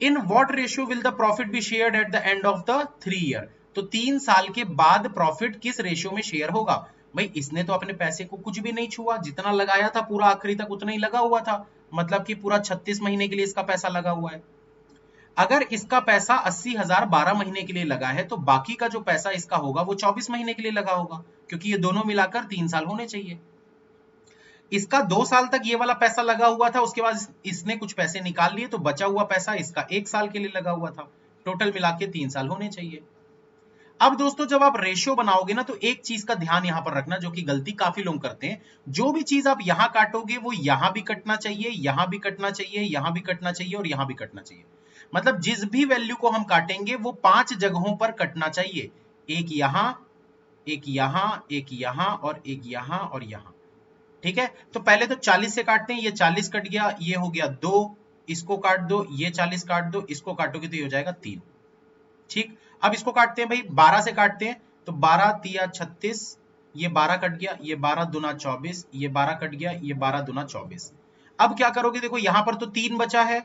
A: In what ratio will the profit be shared eight the end of the 3 year. तो 3 साल के बाद प्रॉफिट किस रेशियो में शेयर होगा। भाई इसने तो अपने पैसे को कुछ भी नहीं छुआ, जितना लगाया था पूरा आखिरी तक उतना ही लगा हुआ था, मतलब कि पूरा 36 महीने के लिए इसका पैसा लगा हुआ है। अगर इसका पैसा 80,000 12 महीने के लिए लगा है, तो बाकी का जो पैसा इसका होगा वो 24 महीने के लिए लगा होगा, क्योंकि ये दोनों मिलाकर 3 साल होने चाहिए। इसका 2 साल तक ये वाला पैसा लगा हुआ था, उसके बाद इसने कुछ पैसे निकाल लिए, तो बचा हुआ पैसा इसका 1 साल के लिए लगा हुआ था। टोटल मिला के 3 साल होने चाहिए। अब दोस्तों जब आप रेशियो बनाओगे ना, तो एक चीज का ध्यान यहां पर रखना, जो कि गलती काफी लोग करते हैं। जो भी चीज आप यहां काटोगे वो यहां भी कटना चाहिए, यहां भी कटना चाहिए, यहां भी कटना चाहिए और यहां भी कटना चाहिए। मतलब जिस भी वैल्यू को हम काटेंगे वो 5 जगहों पर कटना चाहिए। एक यहां, एक यहां, एक यहां और एक यहां और यहां। ठीक है, तो पहले तो 40 से काटते हैं। ये 40 कट गया, ये हो गया 2, इसको काट दो, ये 40 काट दो, इसको काटोगे तो ये हो जाएगा 3। ठीक, अब इसको काटते हैं भाई, 12 से काटते हैं। तो 12 तिया 36, ये 12 कट गया, ये 12 दूना 24, ये 12 कट गया, ये 12 दूना 24। अब क्या करोगे, देखो यहां पर तो 3 बचा है,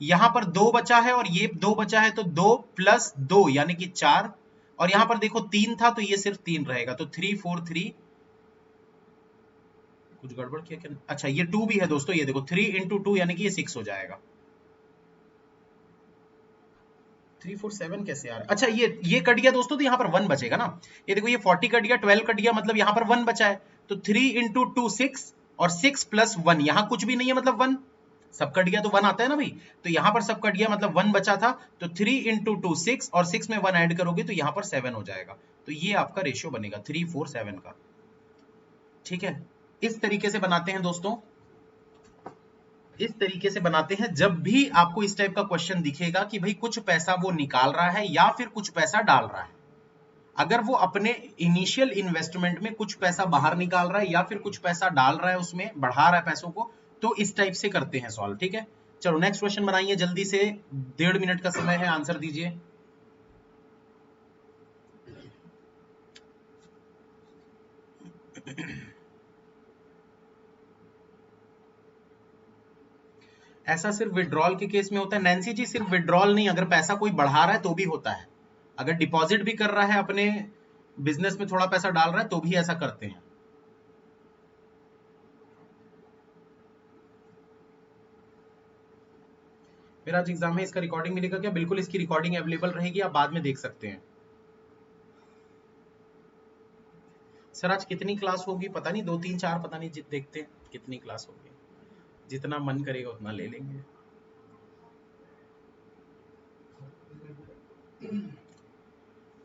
A: यहां पर 2 बचा है और ये 2 बचा है, तो 2 प्लस 2 यानी कि 4। और यहां पर देखो 3 था, तो ये सिर्फ 3 रहेगा, तो 3 4 3। कुछ गड़बड़ किया क्या? अच्छा ये 2 भी है दोस्तों, ये देखो 3 इंटू 2 यानी कि ये 6 हो जाएगा। 3 4 7 कैसे आ रहा है? अच्छा ये कट गया दोस्तों, तो यहाँ पर 1 बचेगा ना। ये देखो ये 40 कट गया, 12 कट गया, मतलब यहाँ पर 1 बचा है। तो 3 इंटू 2 6 और 6 प्लस 1, यहाँ कुछ भी नहीं है मतलब 1। सब कट गया तो 1 आता है ना भाई। तो यहाँ पर सब कट गया मतलब 1 बचा था। तो 3 इंटू 2 6 और 6 में 1 ऐड करोगे तो यहाँ पर 7 हो जाएगा। तो ये आपका रेशियो बनेगा 3 4 7 का। ठीक है, इस तरीके से बनाते हैं दोस्तों, इस तरीके से बनाते हैं। जब भी आपको इस टाइप का क्वेश्चन दिखेगा कि भाई कुछ पैसा वो निकाल रहा है या फिर कुछ पैसा डाल रहा है, अगर वो अपने इनिशियल इन्वेस्टमेंट में कुछ पैसा बाहर निकाल रहा है या फिर कुछ पैसा डाल रहा है, उसमें बढ़ा रहा है पैसों को, तो इस टाइप से करते हैं सॉल्व। ठीक है, चलो नेक्स्ट क्वेश्चन बनाइए जल्दी से, 1.5 मिनट का समय है, आंसर दीजिए। ऐसा सिर्फ विड्रॉल के केस में होता है नैन्सी जी, सिर्फ विड्रॉल नहीं, अगर पैसा कोई बढ़ा रहा है तो भी होता है। अगर डिपॉजिट भी कर रहा है, अपने बिजनेस में थोड़ा पैसा डाल रहा है, तो भी ऐसा करते हैं। मेरा आज एग्जाम है, इसका रिकॉर्डिंग मिलेगा क्या? बिल्कुल इसकी रिकॉर्डिंग अवेलेबल रहेगी, आप बाद में देख सकते हैं। सर आज कितनी क्लास होगी पता नहीं, 2 3 4 पता नहीं, देखते हैं कितनी क्लास होगी, जितना मन करेगा उतना ले लेंगे।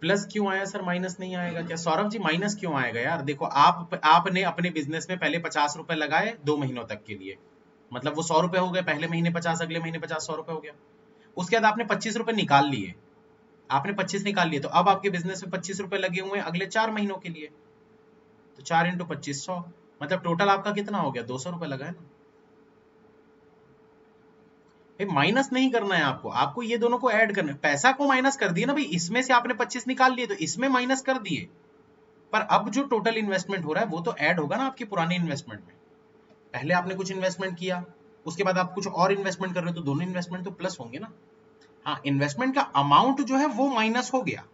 A: प्लस क्यों आया सर, माइनस नहीं आएगा क्या? सौरभ जी माइनस क्यों आएगा यार? देखो आपने अपने बिजनेस में पहले 50 रुपए लगाए 2 महीनों तक के लिए, मतलब वो 100 रुपए हो गए, पहले महीने 50, अगले महीने 50, 100 रुपए हो गया। उसके बाद आपने 25 रुपए निकाल लिए, आपने 25 निकाल लिए, तो अब आपके बिजनेस में 25 रुपए लगे हुए हैं अगले 4 महीनों के लिए। तो 4 इंटू 25 100, मतलब टोटल आपका कितना हो गया, 200 रुपए लगा है ना। भाई माइनस नहीं करना है आपको, आपको ये दोनों को ऐड करना है। पैसा को माइनस कर दिए ना भाई, इसमें से आपने 25 निकाल लिए तो इसमें माइनस कर दिए, पर अब जो टोटल इन्वेस्टमेंट हो रहा है वो तो ऐड होगा ना आपकी पुरानी इन्वेस्टमेंट में। पहले आपने कुछ इन्वेस्टमेंट किया, उसके बाद आप कुछ और इन्वेस्टमेंट कर रहे हो, तो दोनों इन्वेस्टमेंट तो प्लस होंगे ना। हाँ, इन्वेस्टमेंट का अमाउंट जो है वो माइनस हो गया,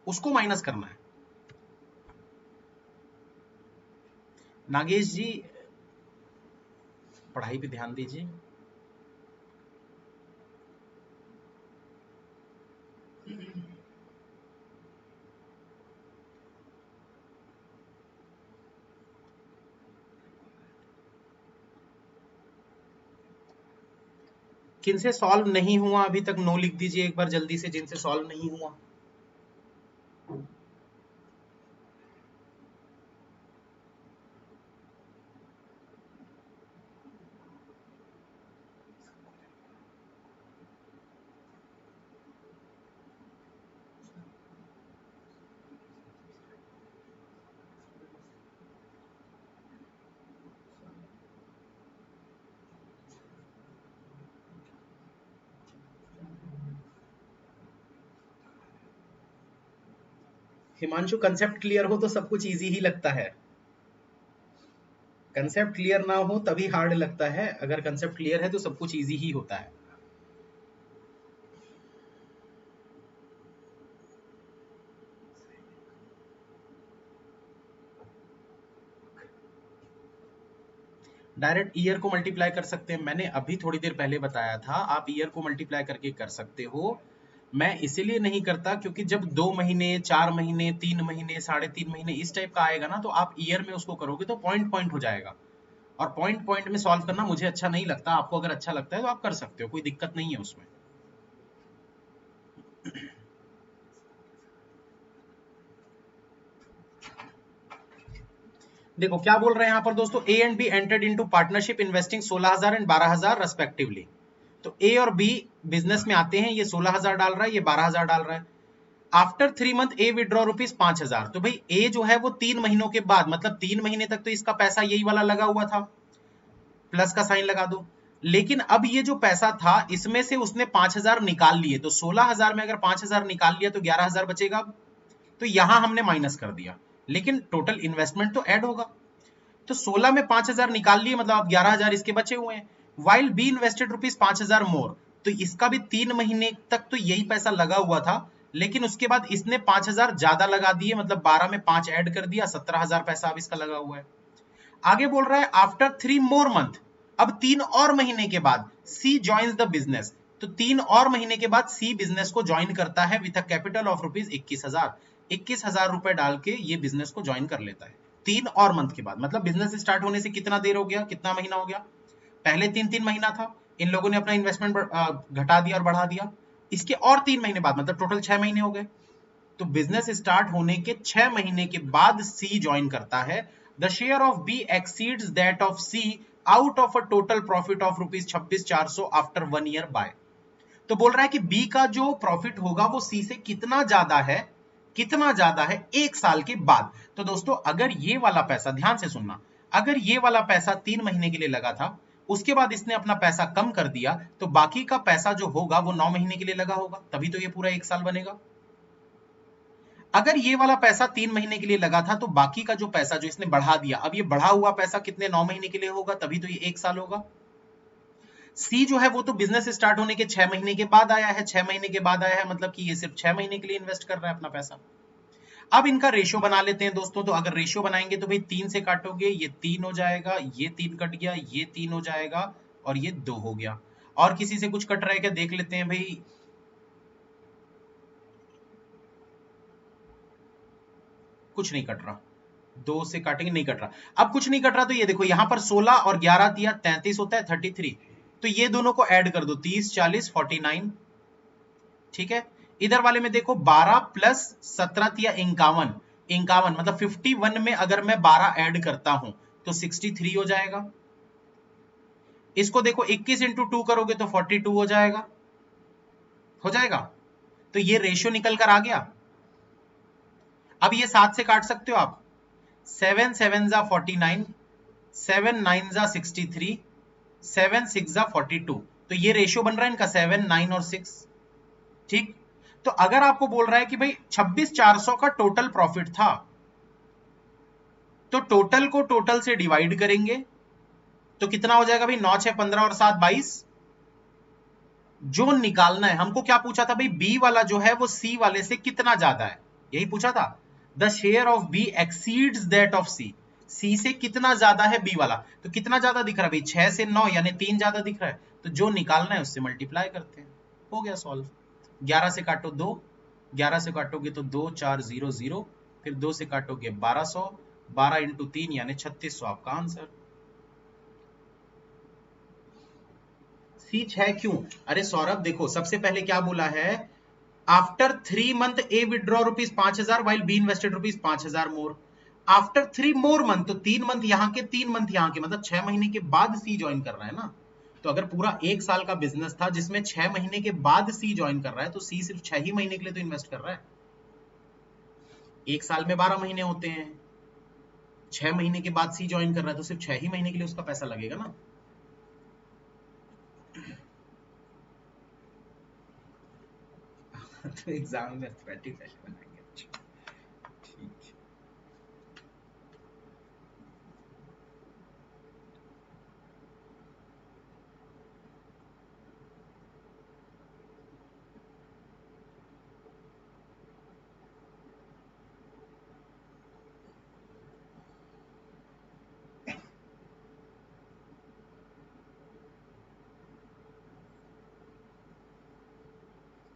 A: उसको माइनस करना है। नागेश जी पढ़ाई पे ध्यान दीजिए। किनसे सॉल्व नहीं हुआ अभी तक, नो लिख दीजिए एक बार जल्दी से, जिनसे सॉल्व नहीं हुआ। हिमांशु, कंसेप्ट क्लियर हो तो सब कुछ इजी ही लगता है। कंसेप्ट क्लियर ना हो तभी हार्ड लगता है, अगर कंसेप्ट क्लियर है तो सब कुछ इजी ही होता है। डायरेक्ट ईयर को मल्टीप्लाई कर सकते हैं, मैंने अभी थोड़ी देर पहले बताया था, आप ईयर को मल्टीप्लाई करके कर सकते हो। मैं इसीलिए नहीं करता क्योंकि जब 2 महीने, 4 महीने, 3 महीने, 3.5 महीने इस टाइप का आएगा ना, तो आप ईयर में उसको करोगे तो पॉइंट पॉइंट हो जाएगा, और पॉइंट पॉइंट में सॉल्व करना मुझे अच्छा नहीं लगता। आपको अगर अच्छा लगता है तो आप कर सकते हो, कोई दिक्कत नहीं है उसमें। देखो क्या बोल रहे हैं यहाँ पर दोस्तों, ए and be entered into partnership investing 16,000 and 12,000 respectively. तो ए और बी बिजनेस में आते हैं, ये 16,000 डाल रहा है, ये 12,000 डाल रहा है। आफ्टर 3 मंथ ए विड्रॉ रुपीज 5,000। तो भाई ए जो है वो 3 महीनों के बाद, मतलब 3 महीने तक तो इसका पैसा यही वाला लगा हुआ था, प्लस का साइन लगा दो। लेकिन अब ये जो पैसा था इसमें से उसने 5,000 निकाल लिए, तो 16,000 में अगर 5,000 निकाल लिया तो 11,000 बचेगा। तो यहां हमने माइनस कर दिया, लेकिन टोटल इन्वेस्टमेंट तो ऐड होगा। तो 16 में 5,000 निकाल लिए, मतलब अब 11,000 इसके बचे हुए हैं। वाइल बी इन्वेस्टेड रुपीज 5,000 मोर, तो इसका भी 3 महीने तक तो यही पैसा लगा हुआ था, लेकिन उसके बाद इसने 5,000 ज्यादा लगा दिए, मतलब 12 में 5 ऐड कर दिया, 17,000 पैसा अब इसका लगा हुआ है। आगे बोल रहा है आफ्टर 3 मोर मंथ, अब 3 और महीने के बाद सी ज्वाइंस द बिजनेस। तो 3 और महीने के बाद सी बिजनेस को ज्वाइन करता है with a capital of rupees 21,000। 21,000 रुपए डाल के ये बिजनेस को ज्वाइन कर लेता है 3 और मंथ के बाद। मतलब बिजनेस स्टार्ट होने से कितना देर हो गया, कितना महीना हो गया, पहले 3-3 महीना था, इन लोगों ने अपना इन्वेस्टमेंट घटा दिया और बढ़ा दिया, इसके और 3 महीने बाद, मतलब टोटल 6 महीने हो गए। तो बिजनेस स्टार्ट होने के 6 महीने के बाद सी ज्वाइन करता है। The share of B exceeds that of C out of a total profit of rupees 26,400 after 1 year by. तो बोल रहा है कि बी का जो प्रॉफिट होगा वो सी से कितना ज्यादा है, कितना ज्यादा है 1 साल के बाद। तो दोस्तों अगर ये वाला पैसा, ध्यान से सुनना, अगर ये वाला पैसा 3 महीने के लिए लगा था, उसके बाद इसने अपना पैसा कम कर दिया, तो बाकी का पैसा जो होगा वो 9 महीने के लिए लगा होगा, तभी तो ये पूरा 1 साल बनेगा। अगर ये वाला पैसा 3 महीने के लिए लगा था, तो बाकी का जो पैसा जो इसने बढ़ा दिया, अब ये बढ़ा हुआ पैसा कितने 9 महीने के लिए होगा, तभी तो ये 1 साल होगा। सी जो है वो तो बिजनेस स्टार्ट होने के 6 महीने के बाद आया है, 6 महीने के बाद आया है, मतलब कि ये सिर्फ 6 महीने के लिए इन्वेस्ट कर रहा है अपना पैसा। अब इनका रेशियो बना लेते हैं दोस्तों। तो अगर रेशियो बनाएंगे तो भाई 3 से काटोगे, ये 3 हो जाएगा, ये 3 कट गया, ये 3 हो जाएगा, और ये 2 हो गया। और किसी से कुछ कट रहा है क्या, देख लेते हैं भाई। कुछ नहीं कट रहा, 2 से काटेंगे, नहीं कट रहा। अब कुछ नहीं कट रहा, तो ये देखो यहाँ पर 16 और 11 दिया 33 होता है 33। तो ये दोनों को ऐड कर दो, 30, 40, 49। ठीक है, इधर वाले में देखो 12 प्लस 17 दिया 51, 51 मतलब 51 में अगर मैं 12 ऐड करता हूं तो 63 हो जाएगा। इसको देखो 21 इंटू 2 करोगे तो 42 हो जाएगा, हो जाएगा। तो ये रेशियो निकल कर आ गया। अब ये 7 से काट सकते हो आप, 7 7 जा 49, 7 9 जा 63, 7 6 जा 42। तो तो ये रेशियो बन रहा है इनका 7, 9 और 6। ठीक, तो अगर आपको बोल रहा है कि भाई 26,400 का टोटल प्रॉफिट था, तो टोटल को टोटल से डिवाइड करेंगे तो कितना हो जाएगा भाई, 9, 6, 15 और 7, 22। जो निकालना है हमको, क्या पूछा था भाई, बी वाला जो है वो सी वाले से कितना ज्यादा है, यही पूछा था। The share of B exceeds that of C, C से कितना ज्यादा है बी वाला। तो कितना ज्यादा दिख रहा है भाई, 6 से 9 यानी 3 ज्यादा दिख रहा है, तो जो निकालना है उससे मल्टीप्लाई करते हैं, हो गया सॉल्व। 11 से काटो 2, 11 से काटोगे तो 2, 4, 0, 0, फिर 2 से काटोगे 1200, 12 इंटू 3 यानी 3600 आपका आंसर। सी 6 क्यों? अरे सौरभ देखो, सबसे पहले क्या बोला है, after 3 month A withdraw ₹5,000 while be invested ₹5,000 more. After 3 more month, तो 3 मंथ यहां के 3 मंथ यहां के, मतलब 6 महीने के बाद सी ज्वाइन कर रहा है ना। तो अगर पूरा 1 साल का बिजनेस था जिसमें 6 महीने के बाद सी ज्वाइन कर रहा है, तो सी सिर्फ 6 ही महीने के लिए तो इन्वेस्ट कर रहा है। 1 साल में 12 महीने होते हैं, 6 महीने के बाद सी ज्वाइन कर रहा है तो सिर्फ 6 ही महीने के लिए उसका पैसा लगेगा ना। तो एग्जाम में अथॉरिटी फैशन बनाएंगे। अच्छा, ठीक।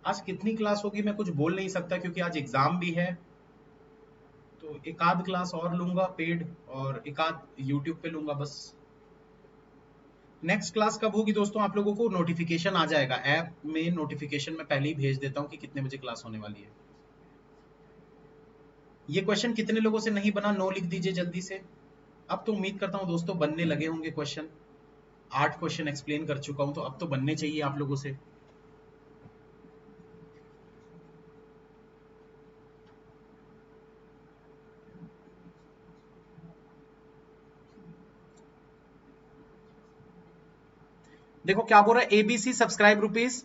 A: आज कितनी क्लास होगी मैं कुछ बोल नहीं सकता, क्योंकि आज एग्जाम भी है। तो एक आध क्लास और लूंगा पेड, और एक आध यूट्यूब पे लूंगा बस। नेक्स्ट क्लास कब होगी दोस्तों, आप लोगों को नोटिफिकेशन आ जाएगा ऐप में, नोटिफिकेशन में पहले ही भेज देता हूँ कि कितने बजे क्लास होने वाली है। ये क्वेश्चन कितने लोगों से नहीं बना, नो लिख दीजिए जल्दी से। अब तो उम्मीद करता हूँ दोस्तों बनने लगे होंगे क्वेश्चन। 8 क्वेश्चन एक्सप्लेन कर चुका हूँ, तो अब तो बनने चाहिए आप लोगों से। देखो क्या बोल रहा है, एबीसी सब्सक्राइब रुपीज।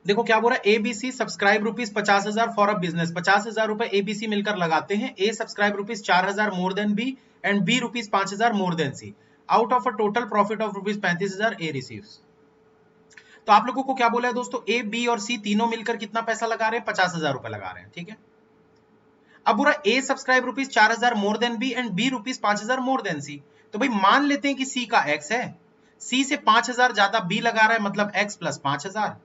A: देखो क्या बोल रहा है, ABC subscribe rupees 50,000 for a business. 50,000 रुपए एबीसी मिलकर लगाते हैं। A subscribe rupees 4,000 more than B, and B rupees 5,000 more than C. Out of a total profit of rupees 35,000 A receives. तो आप लोगों को क्या बोला है दोस्तों, ए बी और सी तीनों मिलकर कितना पैसा लगा रहे हैं, 50,000 रुपए लगा रहे हैं, ठीक है। अब बोला A subscribe rupees 4,000 more than B, and B rupees 5,000 more than C. तो भाई मान लेते हैं कि सी का एक्स है, सी से 5,000 ज्यादा बी लगा रहा है, मतलब एक्स प्लस 5,000,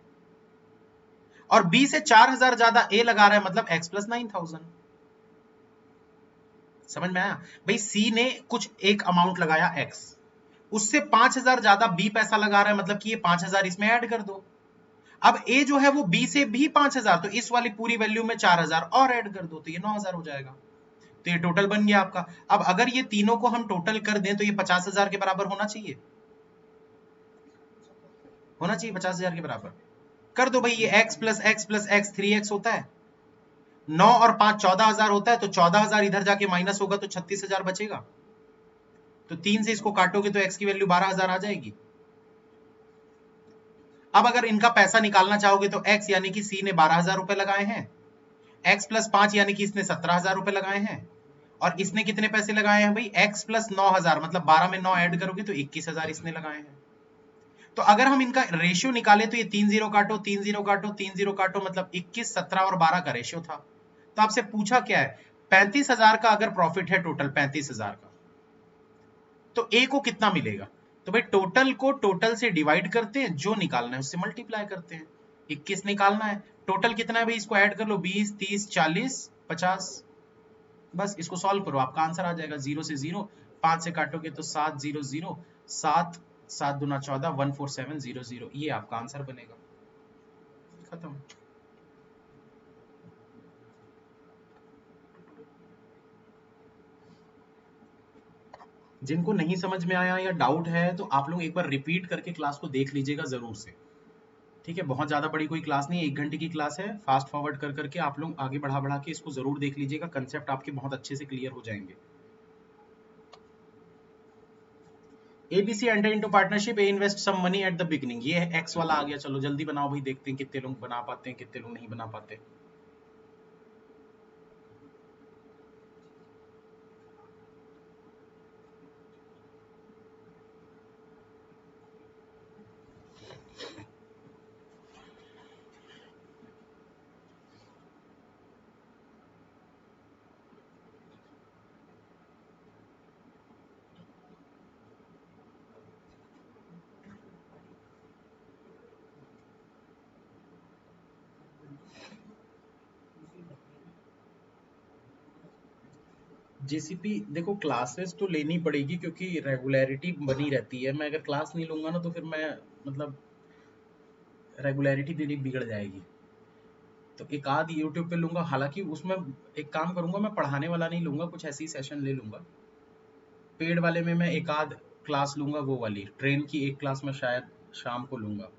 A: और बी से 4,000 ज्यादा ए लगा रहा है, मतलब एक्स प्लस 9,000। समझ में आया भाई, सी ने कुछ एक अमाउंट लगाया एक्स, उससे 5,000 ज्यादा बी पैसा लगा रहा है, मतलब कि ये 5,000 इसमें ऐड कर दो। अब ए जो है वो बी से भी 5,000, तो इस वाली पूरी वैल्यू में 4,000 और ऐड कर दो, तो ये 9,000 हो जाएगा। तो ये टोटल बन गया आपका। अब अगर ये तीनों को हम टोटल कर दें तो ये 50,000 के बराबर होना चाहिए, होना चाहिए 50,000 के बराबर। कर दो भाई, ये x plus x plus x 3x होता है, 9 और 5 14,000 होता है, तो 14,000 इधर जाके माइनस होगा तो 36,000 बचेगा। तो 3 से इसको काटोगे तो x की वैल्यू 12,000 आ जाएगी। अब अगर इनका पैसा निकालना चाहोगे तो x यानी कि c ने 12,000 रुपए लगाए हैं, x प्लस 5 यानी कि इसने 17,000 रुपए लगाए हैं, और इसने कितने पैसे लगाए हैं भाई, x प्लस 9,000, मतलब 12 में 9 ऐड करोगे तो 21,000 इसने लगाए हैं। तो अगर हम इनका रेशियो निकाले तो ये 3 जीरो काटो, 3 जीरो काटो, 3 जीरो काटो, मतलब 21, 17 और 12 का रेशियो था। तो आपसे पूछा क्या है, 35,000 का अगर प्रॉफिट है टोटल 35,000 का, तो ए को कितना मिलेगा। तो भाई टोटल को टोटल से डिवाइड करते हैं, जो निकालना है उससे मल्टीप्लाई करते हैं। 21 निकालना है, टोटल कितना है भाई, इसको ऐड कर लो, 20, 30, 40, 50। बस इसको सॉल्व करो, आपका आंसर आ जाएगा। 0 से 0, 5 से काटोगे तो 7, 0, 0, 7, 7 दूना 14, 14700, ये आपका आंसर बनेगा। खत्म। जिनको नहीं समझ में आया या डाउट है तो आप लोग एक बार रिपीट करके क्लास को देख लीजिएगा जरूर से। ठीक है, बहुत ज्यादा बड़ी कोई क्लास नहीं है, 1 घंटे की क्लास है। फास्ट फॉरवर्ड कर करके आप लोग आगे बढ़ा बढ़ा के इसको जरूर देख लीजिएगा, कंसेप्ट आपके बहुत अच्छे से क्लियर हो जाएंगे। ABC enter into partnership, A invest some money at the beginning. ये एक्स वाला आ गया, चलो जल्दी बनाओ भाई, देखते हैं कितने लोग बना पाते हैं, कितने लोग नहीं बना पाते। जेसीपी देखो, क्लासेस तो लेनी पड़ेगी क्योंकि रेगुलरिटी बनी रहती है। मैं अगर क्लास नहीं लूंगा ना तो फिर मैं मतलब रेगुलरिटी मेरी बिगड़ जाएगी। तो एक आध यूट्यूब पे लूंगा, हालांकि उसमें एक काम करूंगा, मैं पढ़ाने वाला नहीं लूंगा, कुछ ऐसी सेशन ले लूंगा। पेड वाले में मैं एक आध क्लास लूंगा, वो वाली ट्रेन की एक क्लास में शायद शाम को लूंगा।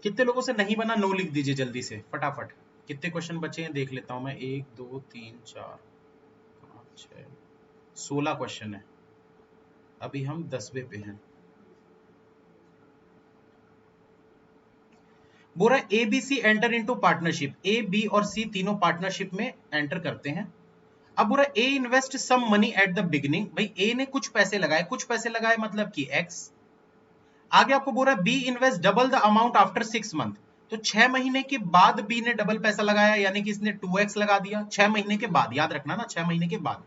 A: कितने लोगों से नहीं बना, नो लिख दीजिए जल्दी से फटाफट। कितने क्वेश्चन बचे हैं देख लेता हूं मैं, 1 2 3 4 5 6 16 क्वेश्चन है, अभी हम 10वें पे हैं। बोल रहा है A B C enter into partnership, A B और सी तीनों पार्टनरशिप में एंटर करते हैं। अब बोल रहा है A invest some money at the beginning, भाई ए ने कुछ पैसे लगाए, कुछ पैसे लगाए मतलब कि एक्स। आगे आपको बोल रहा है B invest double the amount after 6 month, तो 6 महीने के बाद बी ने डबल पैसा लगाया, यानी कि इसने 2x लगा दिया 6 महीने के बाद, याद रखना ना 6 महीने के बाद।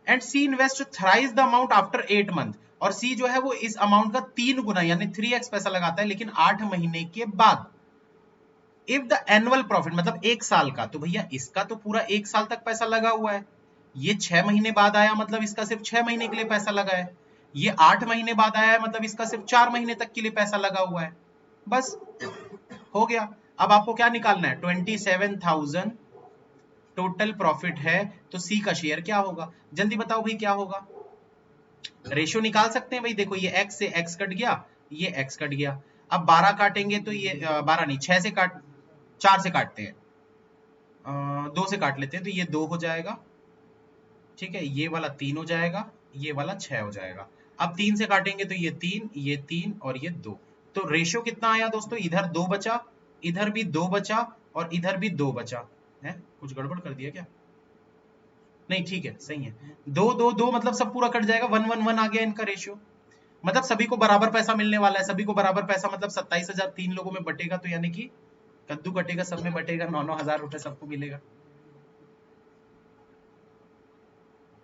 A: And C invest thrice the amount after 8 month, और सी जो है वो इस अमाउंट का 3 गुना यानी 3x पैसा लगाता है, लेकिन 8 महीने के बाद। इफ द एनुअल प्रॉफिट मतलब 1 साल का, तो भैया इसका तो पूरा 1 साल तक पैसा लगा हुआ है। ये 6 महीने बाद आया मतलब इसका सिर्फ 6 महीने के लिए पैसा लगा है। ये 8 महीने बाद आया है मतलब इसका सिर्फ 4 महीने तक के लिए पैसा लगा हुआ है। बस हो गया। अब आपको क्या निकालना है, 27,000 टोटल प्रॉफिट है, तो सी का शेयर क्या होगा, जल्दी बताओ भाई क्या होगा। रेशियो निकाल सकते हैं भाई, देखो ये x से x कट गया, ये x कट गया। अब 12 काटेंगे तो ये 12 नहीं, 6 से काट, 4 से काटते हैं, 2 से काट लेते हैं, तो ये 2 हो जाएगा। ठीक है, ये वाला 3 हो जाएगा, ये वाला 6 हो जाएगा। अब 3 से काटेंगे तो ये 3 और ये 2। तो रेशियो कितना आया दोस्तों, इधर 2 बचा, इधर भी 2 बचा, और इधर भी 2 बचा है। कुछ गड़बड़ कर दिया क्या, नहीं ठीक है सही है। 2 2 2 मतलब सब पूरा कट जाएगा, 1 1 1 आ गया इनका रेशियो। मतलब सभी को बराबर पैसा मिलने वाला है, सभी को बराबर पैसा मतलब 27,000 3 लोगों में बटेगा, तो यानी कि कद्दू कटेगा सब में बटेगा, 9 9 हजार रुपए सबको मिलेगा।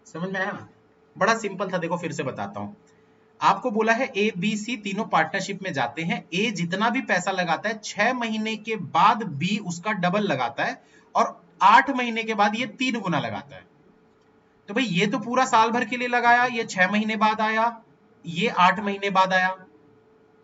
A: समझ में आया, बड़ा सिंपल था। देखो फिर से बताता हूं, आपको बोला है ए बी सी तीनों पार्टनरशिप में जाते हैं, ए जितना भी पैसा लगाता है 6 महीने के बाद बी उसका डबल लगाता है, और 8 महीने के बाद ये 3 गुना लगाता है। तो भाई ये तो पूरा साल भर के लिए लगाया, ये 6 महीने बाद आया, ये 8 महीने बाद आया।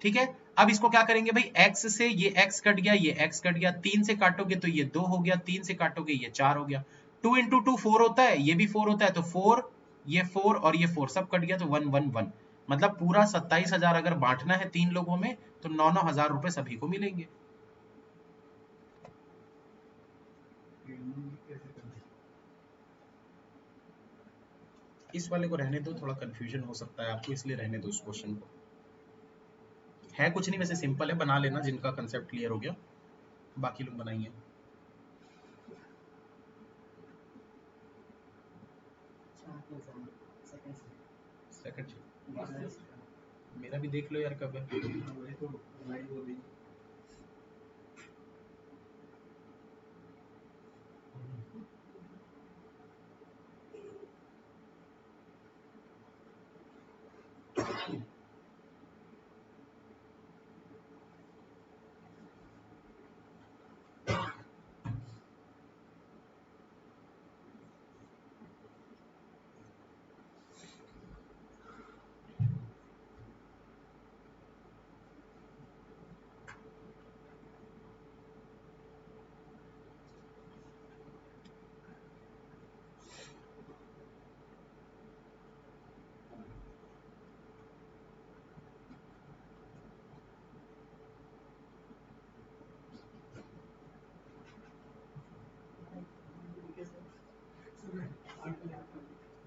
A: ठीक है, अब इसको क्या करेंगे भाई, x से ये x कट गया, ये x कट गया, 3 से काटोगे तो ये 2 हो गया, 3 से काटोगे ये 4 हो गया। 2 × 2 4 होता है, ये भी 4 होता है, तो 4, ये 4 और ये 4 सब कट गया, तो 1 1 1। मतलब पूरा 27,000 अगर बांटना है 3 लोगों में, तो 9 9 हजार रुपए सभी को मिलेंगे। इस वाले को रहने दो, थोड़ा कंफ्यूजन हो सकता है आपको, इसलिए रहने दो इस क्वेश्चन को। है कुछ नहीं, वैसे सिंपल है, बना लेना जिनका कंसेप्ट क्लियर हो गया, बाकी लोग बनाइए। सेकंड मेरा भी देख लो यार कब है।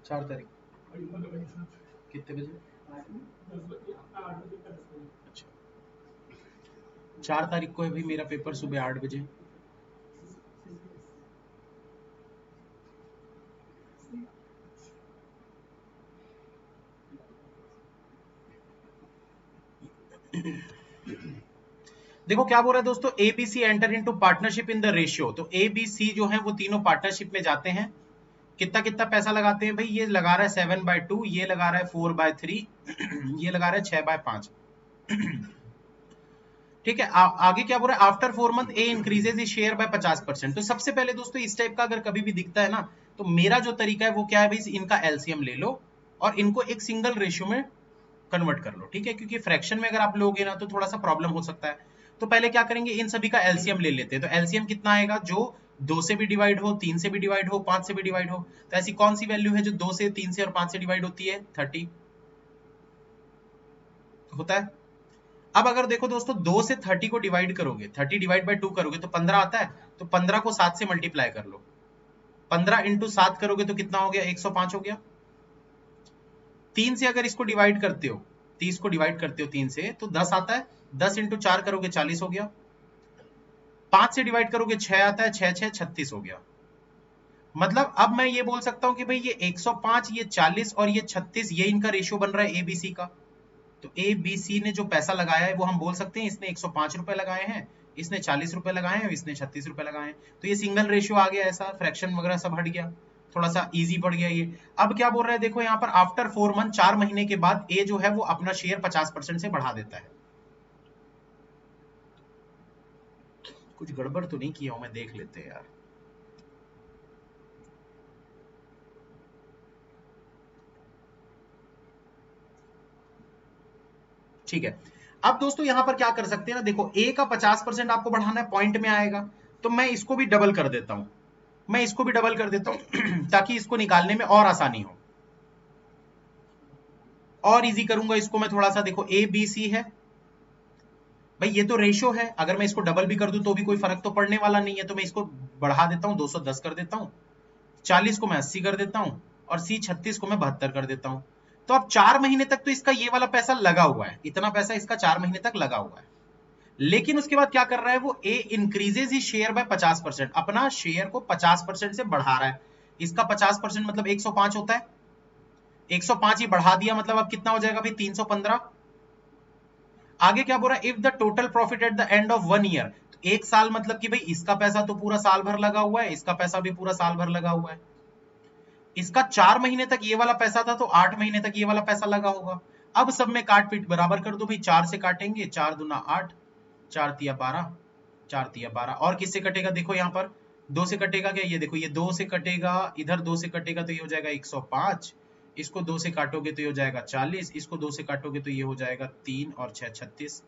A: 4 तारीख कितने बजे? अच्छा, 4 तारीख को है भाई मेरा पेपर सुबह 8 बजे। देखो क्या बोल रहा है दोस्तों, ABC enter into partnership in the ratio. तो एबीसी जो है वो तीनों पार्टनरशिप में जाते हैं। कितना कितना पैसा लगाते हैं भाई? ये लगा रहा है 7/2, ये लगा रहा है 4/3, ये लगा रहा है 6/5। ठीक है। आगे क्या बोल रहा है? After 4 month A increases his share by 50%। तो सबसे पहले दोस्तों इस टाइप का अगर कभी भी दिखता है ना, तो मेरा जो तरीका है वो क्या है भाई, इनका एलसीएम ले लो और इनको एक सिंगल रेशियो में कन्वर्ट कर लो। ठीक है, क्योंकि फ्रैक्शन में अगर आप लोगे ना तो थोड़ा सा प्रॉब्लम हो सकता है। तो पहले क्या करेंगे, इन सभी का एलसीएम ले लेते हैं। तो एलसीएम कितना आएगा? जो 2 से भी डिवाइड हो, 3 से भी डिवाइड हो, 5 से भी डिवाइड हो। तो ऐसी कौन सी वैल्यू है जो 2 से, 3 से और 5 से डिवाइड होती है? 30 होता है। अब अगर देखो दोस्तों 2 से 30 को डिवाइड करोगे, 30 डिवाइड बाय 2 करोगे तो 15 आता है। तो 15 को 7 से मल्टीप्लाई कर लो। 15 इंटू 7 करोगे तो कितना हो गया? 105 हो गया। 3 से अगर इसको डिवाइड करते हो, 30 को डिवाइड करते हो 3 से, तो 10 आता है। 10 इंटू 4 करोगे 40 हो गया। 5 से डिवाइड करोगे 6 आता है, 6 6 36 हो गया। मतलब अब मैं ये बोल सकता हूं कि भाई ये 105, ये 40 और ये 36, ये इनका रेशियो बन रहा है एबीसी का। तो एबीसी ने जो पैसा लगाया है वो हम बोल सकते हैं इसने 105 रुपए लगाए हैं, इसने 40 रुपए लगाए हैं, इसने 36 रुपए लगाए हैं। तो ये सिंगल रेशियो आ गया, ऐसा फ्रैक्शन वगैरह सब हट गया, थोड़ा सा इजी पड़ गया ये। अब क्या बोल रहा है देखो यहाँ पर, आफ्टर 4 मंथ, 4 महीने के बाद ए जो है वो अपना शेयर 50% से बढ़ा देता है। कुछ गड़बड़ तो नहीं किया हूं मैं, देख लेते हैं यार। ठीक है। अब दोस्तों यहां पर क्या कर सकते हैं ना, देखो ए का 50% आपको बढ़ाना है, पॉइंट में आएगा। तो मैं इसको भी डबल कर देता हूं, मैं इसको भी डबल कर देता हूं ताकि इसको निकालने में और आसानी हो, और इजी करूंगा इसको मैं थोड़ा सा। देखो ए बी सी है भाई, ये तो रेशो है, अगर मैं इसको डबल भी कर दूं तो भी कोई फर्क तो पड़ने वाला नहीं है। तो मैं इसको बढ़ा देता हूं, 210 कर देता हूं, 40 को मैं 80 कर देता हूं, और सी 36 को मैं 72 कर देता हूं। तो अब 4 महीने तक तो इसका ये वाला पैसा लगा हुआ है, इतना पैसा इसका 4 महीने तक लगा हुआ है। लेकिन उसके बाद क्या कर रहा है वो, A increases his share by 50%, अपना शेयर को 50% से बढ़ा रहा है। इसका 50% मतलब 105 होता है, 105 ही बढ़ा दिया, मतलब अब कितना हो जाएगा भाई? 315। आगे क्या बोल रहा है, if the total profit eight the end of 1 year. तो 1 साल मतलब कि भाई इसका पैसा तो पूरा साल भर लगा हुआ है, इसका पैसा भी पूरा साल भर लगा हुआ है। इसका 4 महीने तक ये वाला पैसा था, तो 8 महीने तक ये वाला पैसा लगा होगा। अब सब में काट पीट बराबर कर दो भाई, 4 से काटेंगे, 4 दूना 8, 4 तिया 12, 4 तिया 12। और किससे कटेगा? देखो यहाँ पर 2 से कटेगा क्या? ये देखो, ये 2 से कटेगा, इधर 2 से कटेगा तो ये हो जाएगा 105, इसको 2 से काटोगे तो ये हो जाएगा 40, इसको 2 से काटोगे तो ये हो जाएगा 3 और 6 36।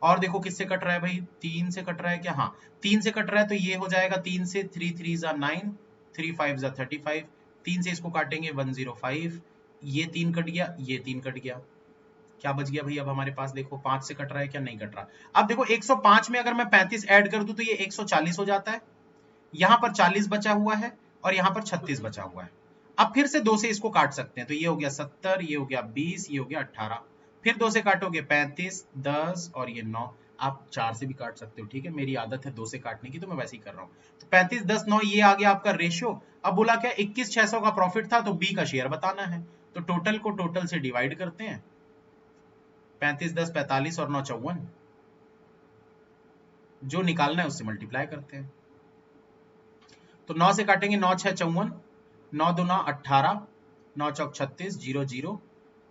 A: और देखो किससे कट रहा है भाई? 3 से कट रहा है क्या? हाँ, 3 से कट रहा है तो ये हो जाएगा 3 से, 3 3 जा 9, 3 5 जा 35, 3 से इसको काटेंगे 105, ये 3 कट गया, ये 3 कट गया। क्या बच गया भाई अब हमारे पास? देखो 5 से कट रहा है क्या? नहीं कट रहा। अब देखो 105 में अगर मैं 35 ऐड कर दूं तो ये 140 हो जाता है, यहां पर 40 बचा हुआ है और यहां पर 36 बचा हुआ है। अब फिर से 2 से इसको काट सकते हैं, तो ये हो गया 70, ये हो गया 20, ये हो गया 18। फिर 2 से काटोगे 35, 10 और ये 9। आप 4 से भी काट सकते हो, ठीक है, मेरी आदत है 2 से काटने की तो मैं वैसे ही कर रहा हूं। तो 35 10 9 ये आ गया आपका रेशियो। अब बोला क्या, 21,600 का प्रॉफिट था तो बी का शेयर बताना है। तो टोटल को टोटल से डिवाइड करते हैं, 35 10 45 और 9 54, जो निकालना है उससे मल्टीप्लाई करते हैं। तो 9 से काटेंगे, 9 6 54, 9 दूना 18, 9 चौक 36, 0 0।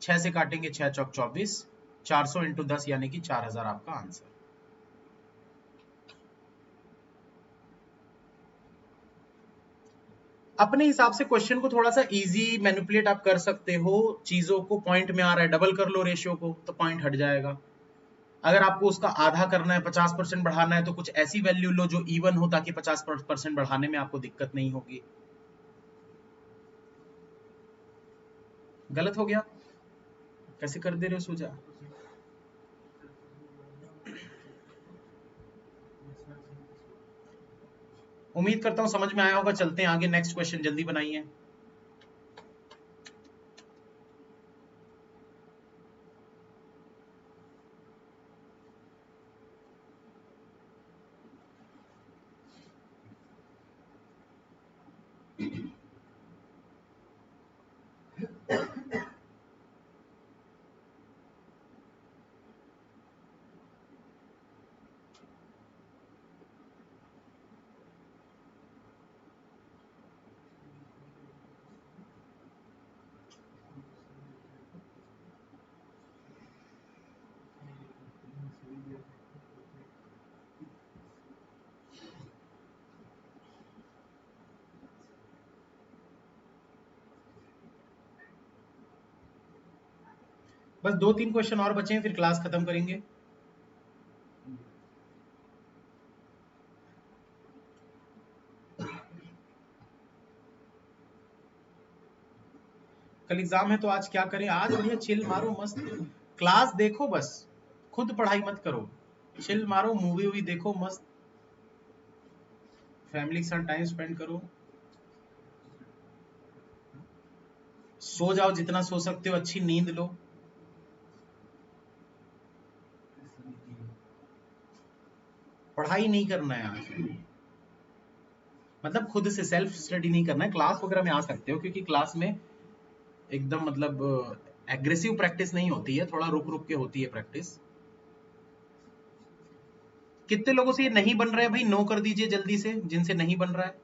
A: 6 से काटेंगे, 6 चौक 24, 400 इंटू 10 यानी कि 4000 आपका आंसर। अपने हिसाब से क्वेश्चन को थोड़ा सा इजी मैनिपुलेट आप कर सकते हो, चीजों को पॉइंट में आ रहा है डबल कर लो रेशियो को तो पॉइंट हट जाएगा। अगर आपको उसका आधा करना है, 50% बढ़ाना है, तो कुछ ऐसी वैल्यू लो जो इवन हो ताकि 50% बढ़ाने में आपको दिक्कत नहीं होगी। गलत हो गया? कैसे कर दे रहे हो सूजा? उम्मीद करता हूं समझ में आया होगा। चलते हैं आगे, नेक्स्ट क्वेश्चन जल्दी बनाइए। बस 2-3 क्वेश्चन और बचे हैं, फिर क्लास खत्म करेंगे। कल एग्जाम है तो आज क्या करें, आज बढ़िया चिल मारो, मस्त क्लास देखो, बस खुद पढ़ाई मत करो, चिल मारो, मूवी वूवी देखो मस्त, फैमिली के साथ टाइम स्पेंड करो, सो जाओ जितना सो सकते हो, अच्छी नींद लो। पढ़ाई नहीं करना है आज, मतलब खुद से सेल्फ स्टडी नहीं करना है। क्लास वगैरह में आ सकते हो, क्योंकि क्लास में एकदम मतलब एग्रेसिव प्रैक्टिस नहीं होती है, थोड़ा रुक रुक के होती है प्रैक्टिस। कितने लोगों से ये नहीं बन रहा है भाई, नो कर दीजिए जल्दी से, जिनसे नहीं बन रहा है।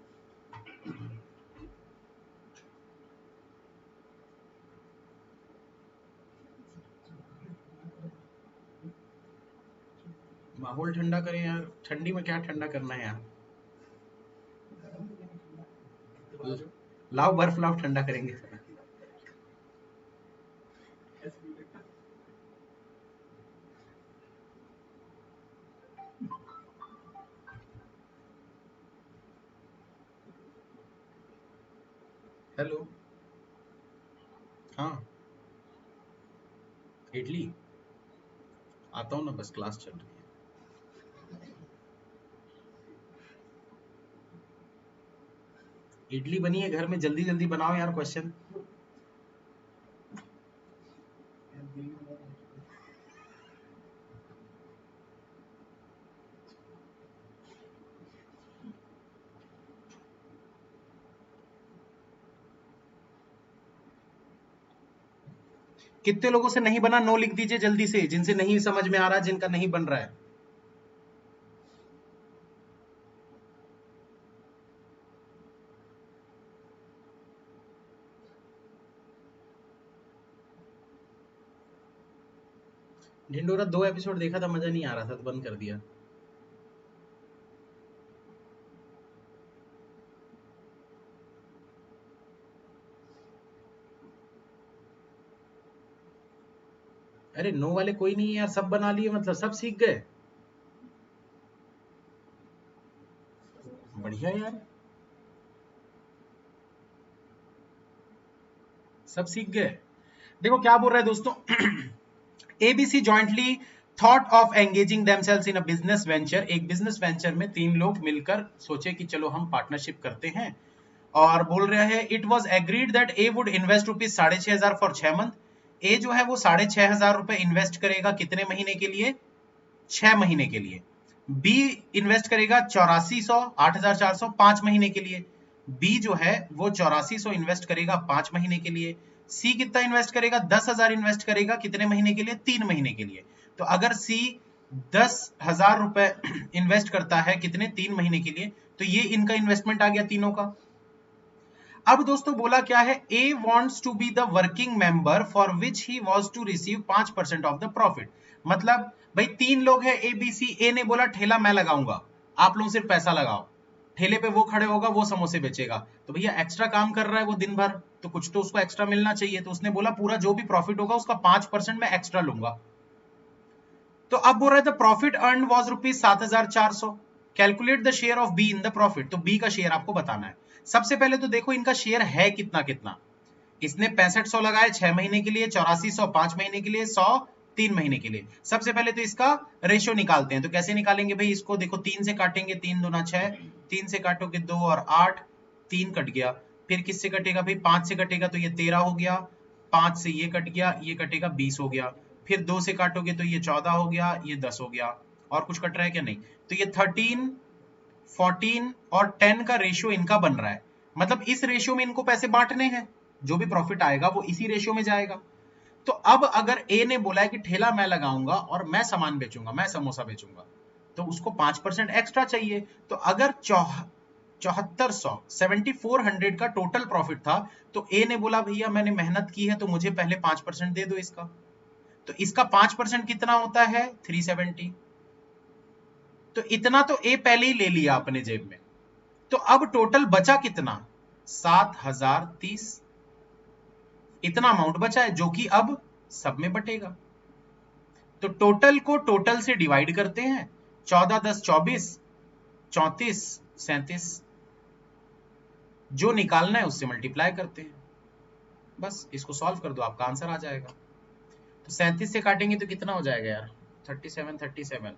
A: माहौल ठंडा करें यार, ठंडी में क्या ठंडा करना है यार, लाओ बर्फ लाओ, ठंडा करेंगे। हेलो, हाँ इडली आता हूँ ना, बस क्लास चल रही है। इडली बनी है घर में, जल्दी जल्दी बनाओ यार क्वेश्चन। कितने लोगों से नहीं बना, नो लिख दीजिए जल्दी से, जिनसे नहीं समझ में आ रहा, जिनका नहीं बन रहा है। ढिंडोरा 2 एपिसोड देखा था, मजा नहीं आ रहा था तो बंद कर दिया। अरे नो वाले कोई नहीं है यार, सब बना लिए, मतलब सब सीख गए। बढ़िया यार, सब सीख गए। देखो क्या बोल रहा है दोस्तों, ABC jointly thought of engaging themselves in a business venture. एक बिजनेस वेंचर में 3 लोग मिलकर सोचे कि चलो हम पार्टनरशिप करते हैं, और बोल रहे हैं it was agreed that A would invest rupees 6,500 for 6 month. A जो है वो 6,500 रुपए इन्वेस्ट करेगा, कितने महीने के लिए, 6 महीने के लिए। बी इन्वेस्ट करेगा 8400, 8,400 5 महीने के लिए। बी जो है वो 8400 इन्वेस्ट करेगा 5 महीने के लिए। सी कितना इन्वेस्ट करेगा, 10,000 इन्वेस्ट करेगा, कितने महीने के लिए, 3 महीने के लिए। तो अगर सी 10,000 रुपए इन्वेस्ट करता है, कितने, 3 महीने के लिए, तो ये इनका इन्वेस्टमेंट आ गया तीनों का। अब दोस्तों बोला क्या है, A wants to be the working member for which he was to receive 5% of the profit. मतलब भाई 3 लोग हैं ए बी सी, ए ने बोला ठेला मैं लगाऊंगा, आप लोग सिर्फ पैसा लगाओ, ठेले पे वो खड़े होगा, वो समोसे बेचेगा। तो भैया एक्स्ट्रा काम कर रहा है वो दिन भर, तो कुछ तो उसको एक्स्ट्रा मिलना चाहिए। तो उसने बोला पूरा जो भी प्रॉफिट होगा उसका 5% मैं एक्स्ट्रा लूंगा। तो अब बोल रहे थे profit earn was rupees 7,400, calculate the share of be in the profit. तो बी का शेयर आपको बताना है। सबसे पहले तो देखो इनका शेयर है कितना कितना। इसने 6500 लगाए 6 महीने के लिए, 8400 5 महीने के लिए, 100 3 महीने के लिए। सबसे पहले तो इसका रेशियो निकालते हैं। तो कैसे निकालेंगे भाई, इसको देखो 3 से काटेंगे, 3 दूना 6, 3 से काटोगे 2 और 8, 3 कट गया। फिर किससे कटेगा भाई, 5 से कटेगा तो ये 13 हो गया, 5 से ये कट गया, ये कटेगा 20 हो गया। फिर 2 से काटोगे तो ये 14 हो गया, ये 10 हो गया। और कुछ कट रहा है क्या, नहीं। तो ये 13, 14 और 10 का रेशियो इनका बन रहा है। मतलब इस रेशियो में इनको पैसे बांटने हैं, जो भी प्रॉफिट आएगा वो इसी रेशियो में जाएगा। तो अब अगर ए ने बोला है कि ठेला मैं लगाऊंगा और मैं सामान बेचूंगा, मैं समोसा बेचूंगा, तो उसको 5% एक्स्ट्रा चाहिए। तो अगर 7400 7400 का टोटल प्रॉफिट था, तो ए ने बोला भैया मैंने मेहनत की है तो मुझे पहले 5% दे दो इसका। तो इसका 5% कितना होता है, 370। तो इतना तो ए पहले ही ले लिया अपने जेब में। तो अब टोटल बचा कितना, 7,030। इतना अमाउंट बचा है, जो कि अब सब में बटेगा। तो टोटल को टोटल से डिवाइड करते हैं, 14 10 24, 34 37, जो निकालना है उससे मल्टीप्लाई करते हैं। बस इसको सॉल्व कर दो, आपका आंसर आ जाएगा। तो 37 से काटेंगे तो कितना हो जाएगा यार, 37 37,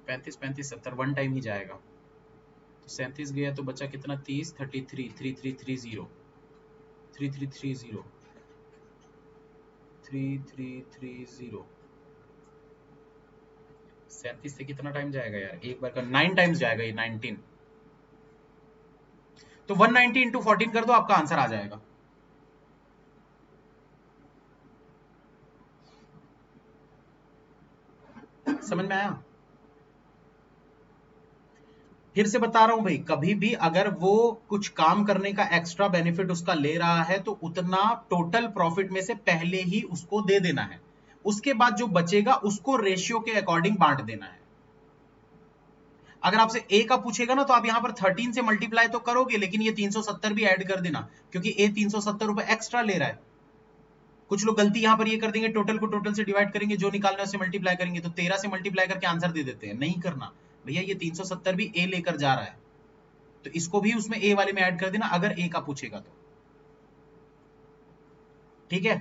A: 35 35 70, वन टाइम ही जाएगा। तो 37 गया तो बचा कितना, 30, 33, 3330, 3330, 3330। 37 से कितना टाइम जाएगा यार, एक बार का 9 टाइम्स जाएगा ये, 19। तो 190 इंटू 14 कर दो, आपका आंसर आ जाएगा। समझ में आया? फिर से बता रहा हूं भाई, कभी भी अगर वो कुछ काम करने का एक्स्ट्रा बेनिफिट उसका ले रहा है तो उतना टोटल प्रॉफिट में से पहले ही उसको दे देना है। उसके बाद जो बचेगा उसको रेशियो के अकॉर्डिंग बांट देना है। अगर आपसे ए का पूछेगा ना तो आप यहां पर 13 से मल्टीप्लाई तो करोगे, लेकिन ये 370 भी ऐड कर देना, क्योंकि ए 370 रुपए एक्स्ट्रा ले रहा है। कुछ लोग गलती यहां पर ये कर देंगे, टोटल को टोटल से डिवाइड करेंगे, जो निकालना है उससे मल्टीप्लाई करेंगे, तो 13 से मल्टीप्लाई करके आंसर दे देते हैं। नहीं करना भैया, ये 370 भी ए लेकर जा रहा है, तो इसको भी उसमें ए वाले में ऐड कर देना अगर ए का पूछेगा तो। ठीक है,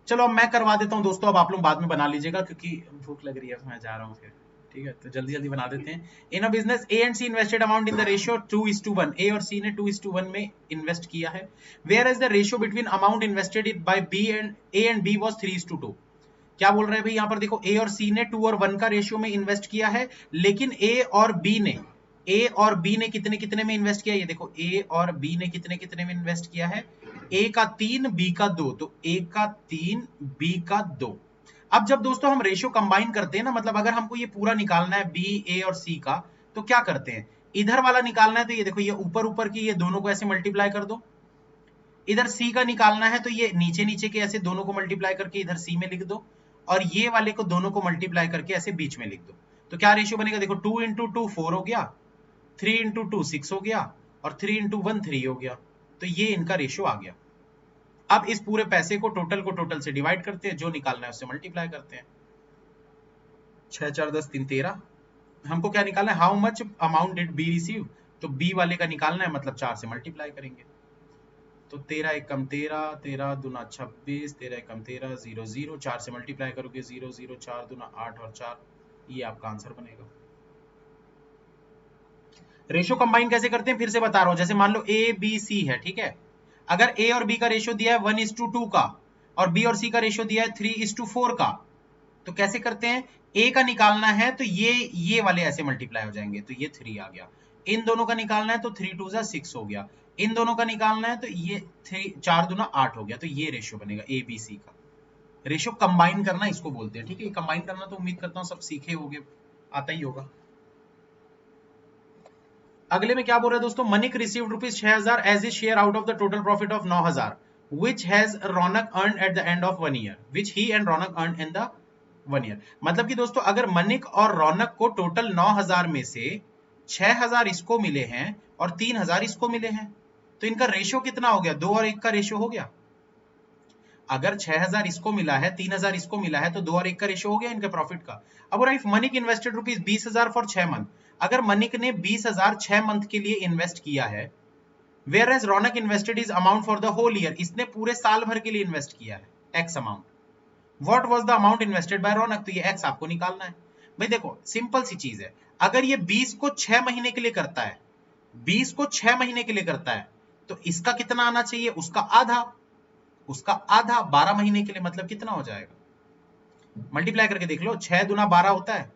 A: चलो अब मैं करवा देता हूं दोस्तों, अब आप लोग बाद में बना लीजिएगा क्योंकि भूख लग रही है, मैं जा रहा हूं फिर। ठीक है, तो जल्दी जल्दी बना देते हैं। In a business A and C invested amount in the ratio 2:1। A और सी ने 2:1 में इन्वेस्ट किया है। Whereas the ratio between amount invested by B and A and B was 3:2। क्या बोल रहे हैं भाई यहाँ पर देखो, ए और सी ने 2 और 1 का रेशियो में इन्वेस्ट किया है, लेकिन ए और बी ने कितने कितने में इन्वेस्ट किया, ये देखो ए और बी ने कितने कितने में इन्वेस्ट किया है, ए का 3 बी का 2, तो ए का 3 बी का 2। अब जब दोस्तों हम रेशियो कंबाइन करते हैं ना, मतलब अगर हमको ये पूरा निकालना है बी ए और सी का, तो क्या करते हैं, इधर वाला निकालना है तो ये देखो, ये ऊपर ऊपर की ये दोनों को ऐसे मल्टीप्लाई कर दो। इधर सी का निकालना है तो ये नीचे नीचे के ऐसे दोनों को मल्टीप्लाई करके इधर सी में लिख दो, और ये वाले को दोनों को मल्टीप्लाई करके ऐसे बीच में लिख दो। तो क्या रेशियो बनेगा, देखो 2 इंटू 2 4 हो गया, 3 इंटू 2 6 हो गया, और 3 इंटू 1 3 हो गया। तो ये इनका रेशियो आ गया। अब इस पूरे पैसे को टोटल से डिवाइड करते हैं, जो निकालना है उससे मल्टीप्लाई करते हैं। 6 4 10 3 13। हमको क्या निकालना है, how much amount did B receive, तो बी वाले का निकालना है, मतलब 4 से मल्टीप्लाई करेंगे। तो 13 एकम 13, 13 दूना 26, 13 एकम 13, 0 0, 4 से मल्टीप्लाई करोगे 0 0, 4 दूना 8 और 4, ये आपका आंसर बनेगा। रेशियो कंबाइन कैसे करते हैं फिर से बता रहा हूं, जैसे मान लो ए बी सी है, ठीक है, अगर ए और बी का रेशियो दिया है 1:2 का, और बी और सी का रेशियो दिया है 3:4 का, तो कैसे करते हैं, ए का निकालना है तो ये वाले ऐसे मल्टीप्लाई हो जाएंगे, तो ये 3 आ गया। इन दोनों का निकालना है तो 3 2 6 हो गया। इन दोनों का निकालना है तो ये 4 दूना 8 हो गया। तो ये रेशियो बनेगा ए बी सी का। रेशियो कंबाइन करना इसको बोलते हैं। ठीक है, कंबाइन करना तो उम्मीद करता हूं सब सीखे होंगे, आता ही होगा। अगले में क्या बोल रहे हैं दोस्तों, Manik received ₹6000 as a share out of the total profit of 9000 which has Raunak earned at the end of 1 year which he and Raunak earned in the 1 year। मतलब कि दोस्तों अगर मनिक और रौनक को टोटल 9000 में से 6000 इसको मिले हैं और 3000 इसको मिले हैं, तो इनका रेशियो कितना हो गया, 2 और 1 का रेशियो हो गया। अगर 6000 इसको मिला है, 3000 इसको मिला है, तो 2 और 1 का रेशियो हो गया इनके प्रॉफिट का। अब if Manik invested ₹20,000 for 6 month, अगर मनिक ने 20,000 6 मंथ के लिए इन्वेस्ट किया है, whereas Raunak invested is amount for the whole year, इसने पूरे साल भर के लिए इन्वेस्ट किया है x amount. What was the amount invested by Raunak, तो ये एक्स आपको निकालना है। भाई देखो सिंपल सी चीज है, अगर ये 20 को 6 महीने के लिए करता है, 20 को 6 महीने के लिए करता है, तो इसका कितना आना चाहिए, उसका आधा, उसका आधा 12 महीने के लिए, मतलब कितना हो जाएगा, मल्टीप्लाई करके देख लो, 6 दूना 12 होता है।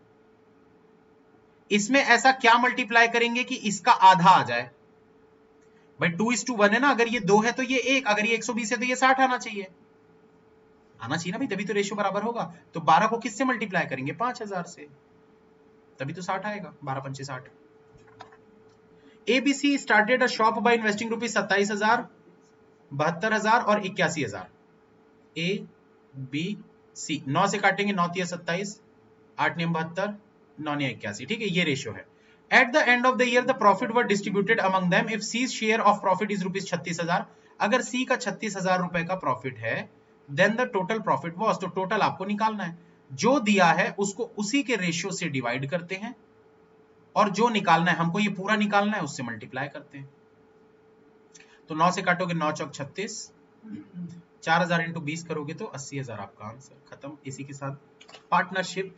A: इसमें ऐसा क्या मल्टीप्लाई करेंगे कि इसका आधा आ जाए, भाई 2:1 है ना, अगर ये 2 है तो ये 1, अगर ये 120 है तो ये 60 आना चाहिए ना भाई, तभी तो रेशियो बराबर होगा। तो 12 को किससे मल्टीप्लाई करेंगे, 5000 से, तभी तो 60 आएगा, 12 पंचे 60। ABC started a shop by investing ₹27,000, 72,000 और 81,000। ए बी सी, 9 से काटेंगे, 9 तिया 27, 8 नियम 72, 9 निया 81। ठीक है, ये रेशियो है। At the end of the year, the profit were distributed among them. If C's share of profit is ₹36,000, अगर सी का 36,000 रुपए का प्रॉफिट है, then the total profit was, तो टोटल आपको निकालना है, जो दिया है उसको उसी के रेशियो से डिवाइड करते हैं, और जो निकालना है, हमको ये पूरा निकालना है, उससे मल्टीप्लाई करते हैं। तो 9 से काटोगे 9 चौक 36, 4000 इंटू 20 करोगे तो 80,000 आपका आंसर, खत्म। इसी के साथ पार्टनरशिप,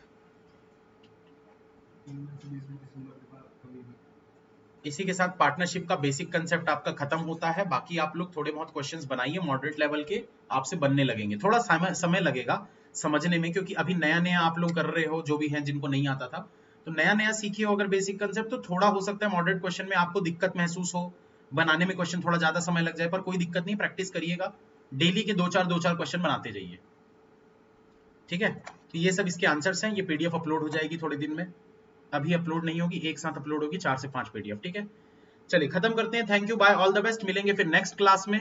A: इसी के साथ पार्टनरशिप का बेसिक कंसेप्ट आपका खत्म होता है। बाकी आप लोग थोड़े बहुत क्वेश्चंस बनाइए, मॉडरेट लेवल के आपसे बनने लगेंगे। थोड़ा समय लगेगा समझने में, क्योंकि अभी नया नया आप लोग कर रहे हो, जो भी हैं जिनको नहीं आता था, तो नया नया सीखिए हो अगर बेसिक कंसेप्ट, तो थोड़ा हो सकता है मॉडरेट क्वेश्चन में आपको दिक्कत महसूस हो, बनाने में क्वेश्चन थोड़ा ज्यादा समय लग जाए, पर कोई दिक्कत नहीं, प्रैक्टिस करिएगा, डेली के दो चार क्वेश्चन बनाते जाइए, ठीक है। तो ये सब इसके आंसर्स हैं। ये पीडीएफ अपलोड हो जाएगी थोड़े दिन में, अभी अपलोड नहीं होगी, एक साथ अपलोड होगी 4 से 5 पीडीएफ, ठीक है। चलिए खत्म करते हैं, thank you, bye, all the best, मिलेंगे फिर नेक्स्ट क्लास में।